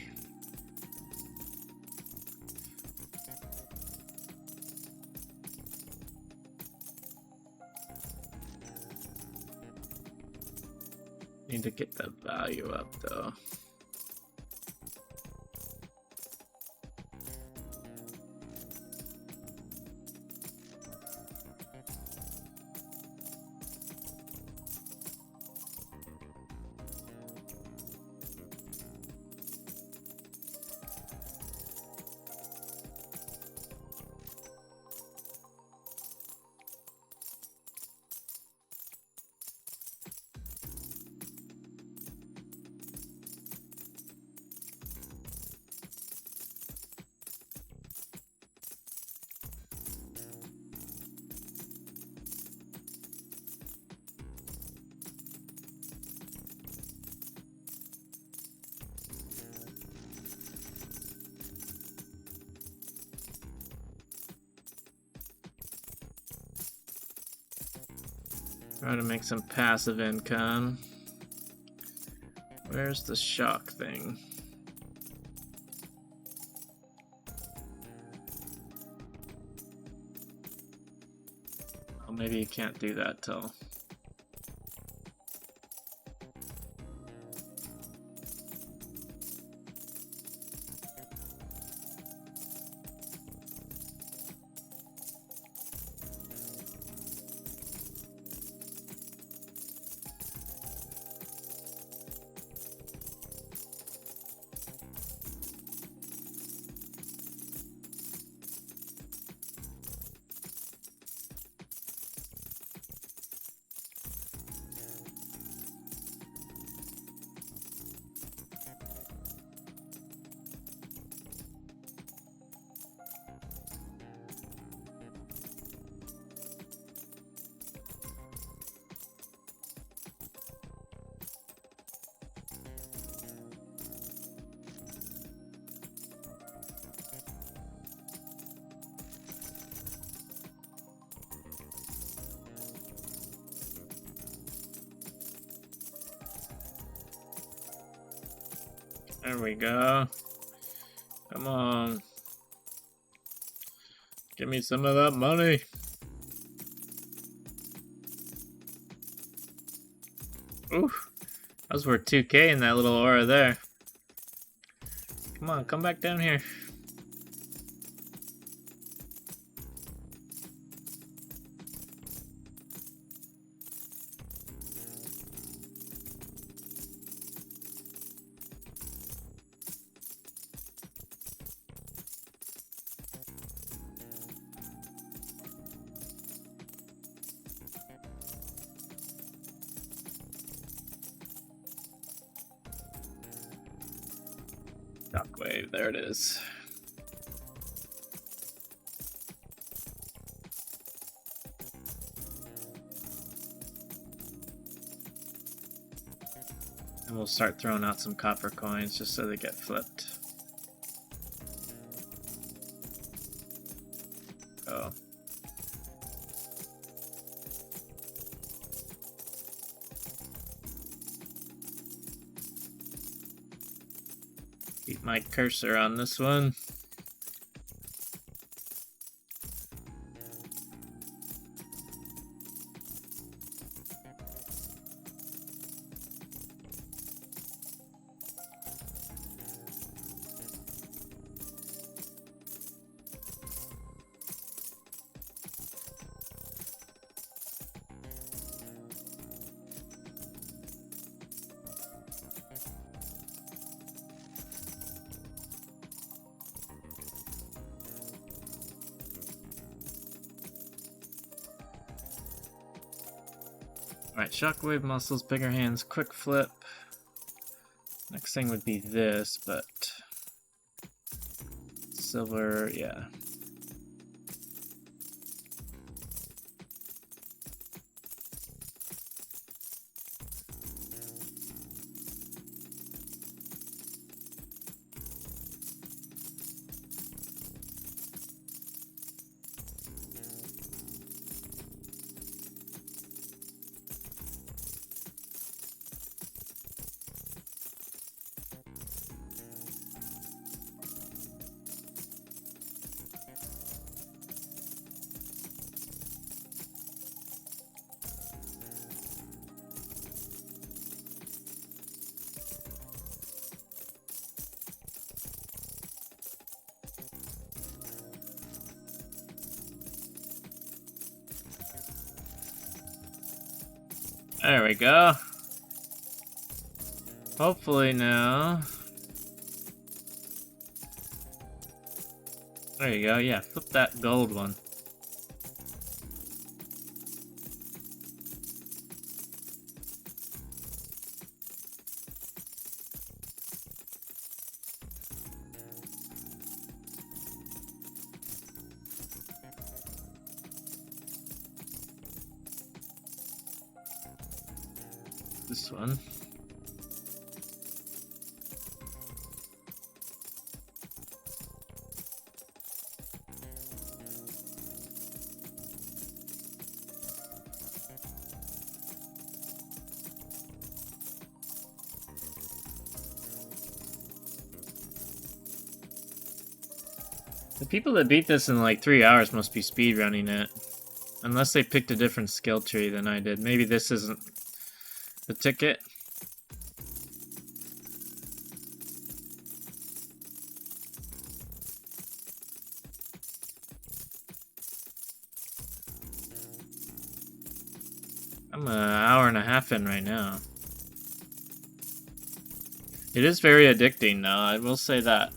Need to get the value up though. Try to make some passive income. Where's the shock thing? Oh, maybe you can't do that till... There we go. Come on. Give me some of that money. Oof. That was worth 2K in that little aura there. Come on, come back down here. Shockwave, there it is. And we'll start throwing out some copper coins just so they get flipped. Oh. Keep my cursor on this one. Alright, shockwave muscles, bigger hands, quick flip. Next thing would be this, but silver, yeah. There we go. Hopefully now. There you go, yeah, flip that gold one. This one. The people that beat this in like 3 hours must be speedrunning it. Unless they picked a different skill tree than I did. Maybe this isn't the ticket. I'm an hour and a half in right now. It is very addicting, though, I will say that.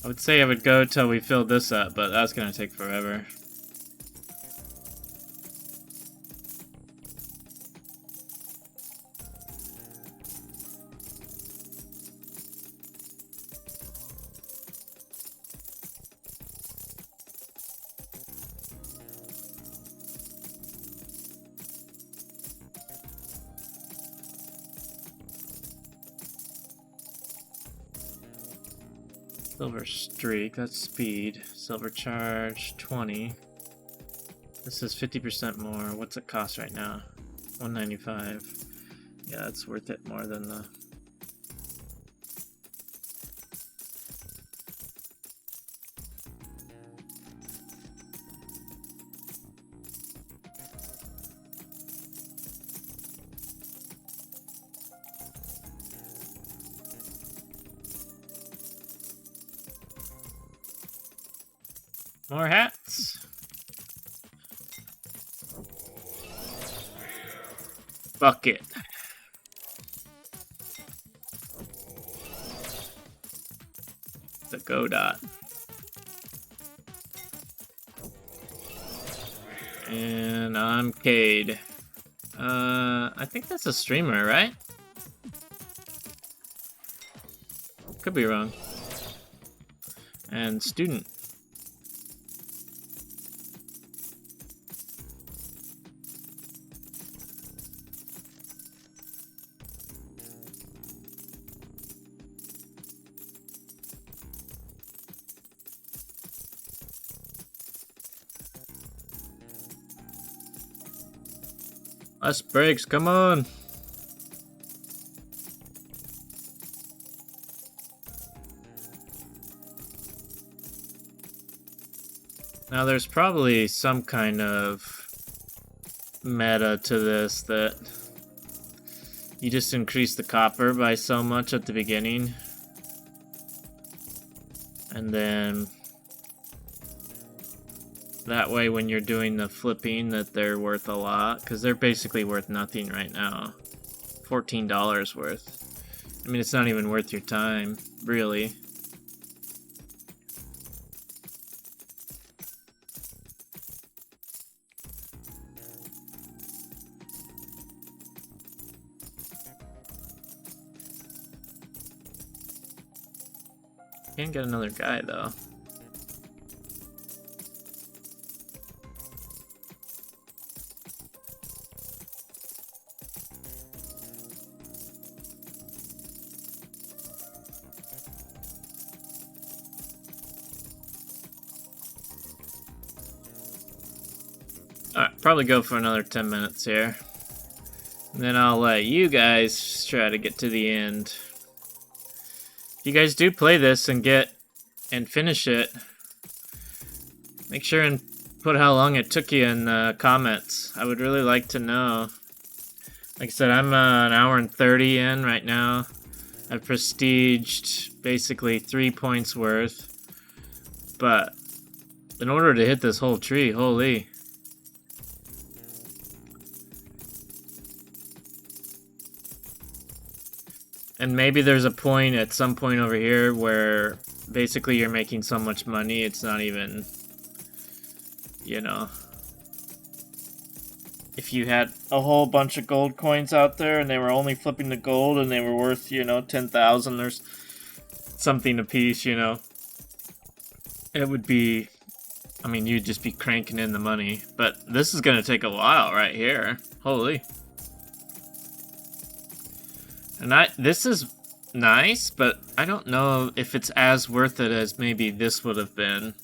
I would say I would go till we filled this up, but that's gonna take forever. Silver streak, that's speed. Silver charge, 20. This is 50% more. What's it cost right now? 195. Yeah, it's worth it more than the... More hats. Bucket. The Godot. And I'm Cade. I think that's a streamer, right? Could be wrong. And student. Less breaks, come on! Now there's probably some kind of meta to this that you just increase the copper by so much at the beginning. And then that way when you're doing the flipping that they're worth a lot, because they're basically worth nothing right now. $14 worth. I mean, it's not even worth your time, really. Can't get another guy though. Alright, probably go for another 10 minutes here. And then I'll let you guys try to get to the end. If you guys do play this and finish it, make sure and put how long it took you in the comments. I would really like to know. Like I said, I'm an hour and 30 in right now. I've prestiged basically 3 points worth. But in order to hit this whole tree, holy. And maybe there's a point at some point over here where basically you're making so much money, it's not even, you know. If you had a whole bunch of gold coins out there and they were only flipping the gold and they were worth, you know, 10,000 or something a piece, you know. It would be, I mean, you'd just be cranking in the money. But this is going to take a while right here. Holy. And this is nice, but I don't know if it's as worth it as maybe this would have been.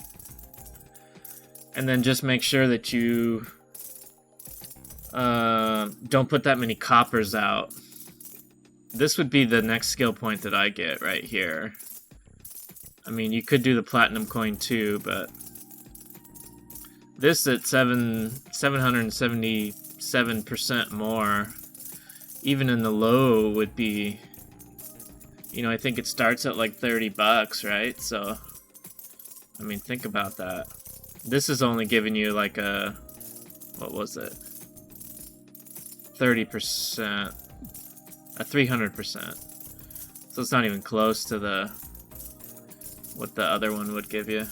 And then just make sure that you don't put that many coppers out. This would be the next skill point that I get right here. I mean, you could do the platinum coin too, but this at 777% more, even in the low, would be, you know, I think it starts at like 30 bucks, right? So, I mean, think about that. This is only giving you like a, what was it? 30%, a 300%. So it's not even close to the, what the other one would give you.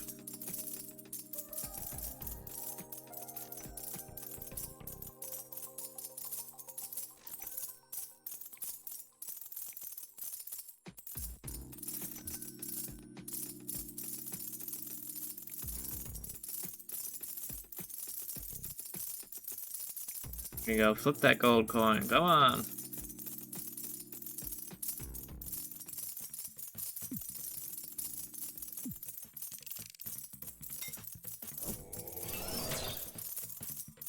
Here you go, flip that gold coin, go on.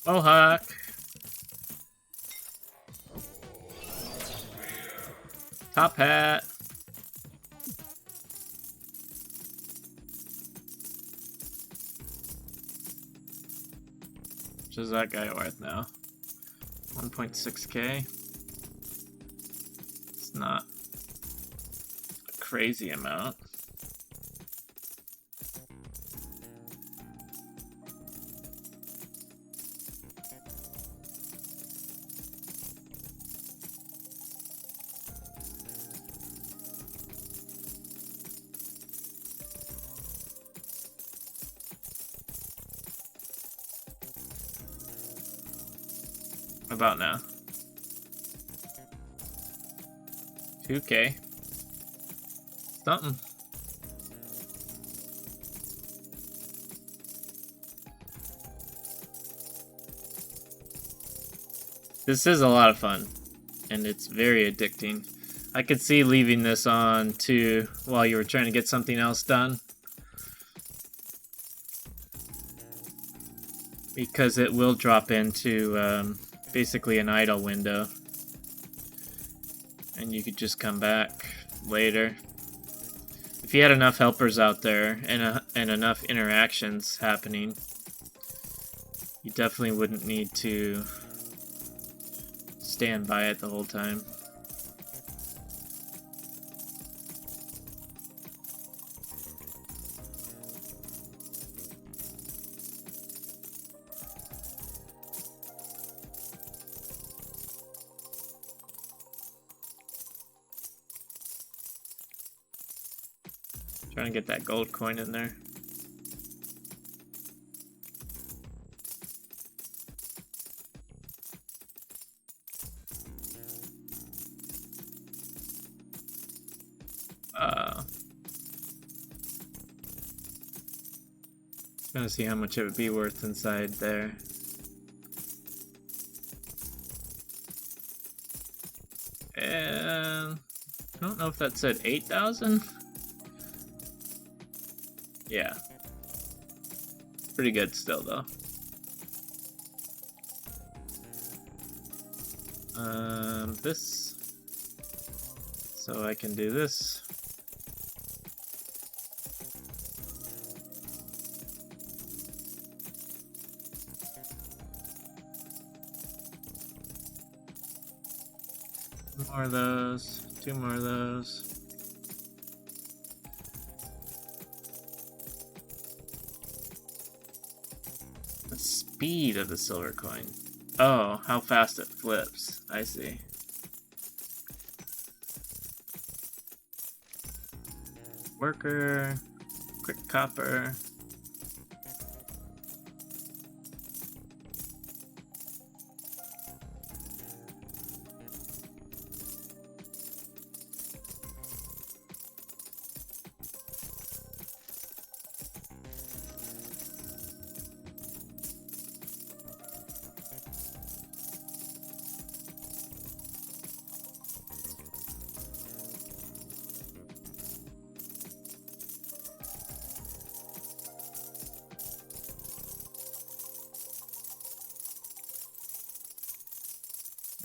Mohawk. Top hat. What is that guy worth now? 1.6k. It's not a crazy amount. About now. 2k. Something. This is a lot of fun, and it's very addicting. I could see leaving this on too while you were trying to get something else done, because it will drop into basically an idle window, and you could just come back later. If you had enough helpers out there and enough interactions happening, you definitely wouldn't need to stand by it the whole time. Trying to get that gold coin in there. Gonna see how much it would be worth inside there. And I don't know if that said 8,000. Yeah. Pretty good still, though. This. So I can do this. More of those. 2 more of those. speed of the silver coin. Oh, how fast it flips. I see. Worker, quick copper.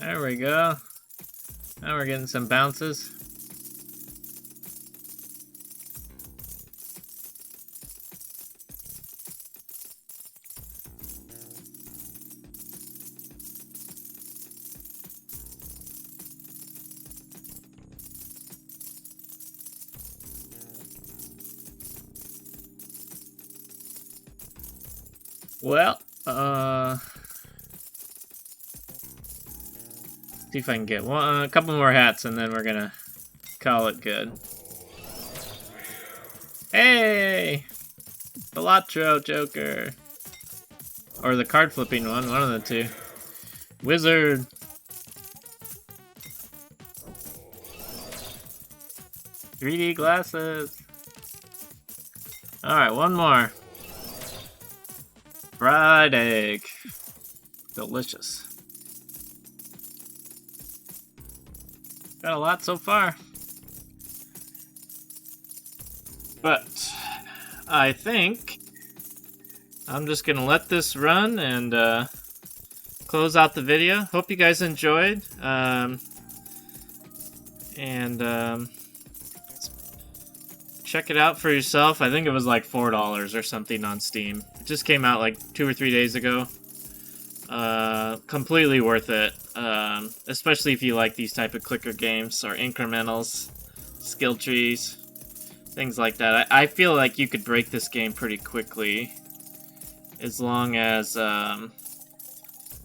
There we go. Now we're getting some bounces. Well, see if I can get a couple more hats, and then we're gonna call it good. Hey! Balatro Joker. Or the card flipping one of the two. Wizard. "3D glasses." Alright, one more. Fried egg. Delicious. Got a lot so far. But I think I'm just gonna let this run and close out the video. Hope you guys enjoyed. Check it out for yourself. I think it was like $4 or something on Steam. It just came out like 2 or 3 days ago. Completely worth it. Especially if you like these type of clicker games or incrementals, skill trees, things like that. I feel like you could break this game pretty quickly as long as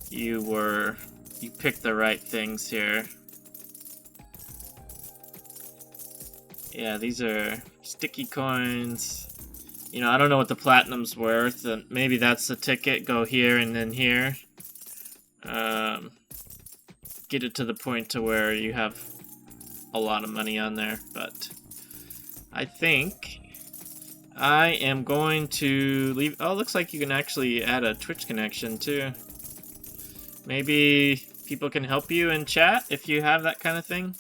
you pick the right things here. Yeah, these are sticky coins. You know, I don't know what the platinum's worth, and maybe that's the ticket. Go here and then here. Get it to the point to where you have a lot of money on there, but I think I am going to leave. Oh, looks like you can actually add a Twitch connection too. Maybe people can help you in chat if you have that kind of thing.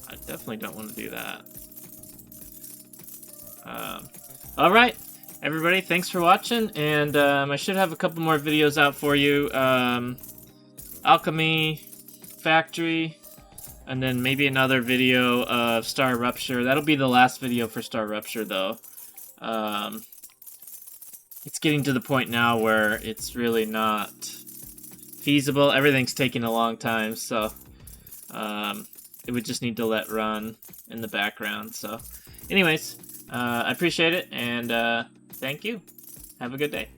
I definitely don't want to do that. Alright, everybody, thanks for watching, and I should have a couple more videos out for you. Alchemy, Factory, and then maybe another video of Star Rupture. That'll be the last video for Star Rupture, though. It's getting to the point now where it's really not feasible. Everything's taking a long time, so it would just need to let run in the background. So anyways, I appreciate it, and thank you. Have a good day.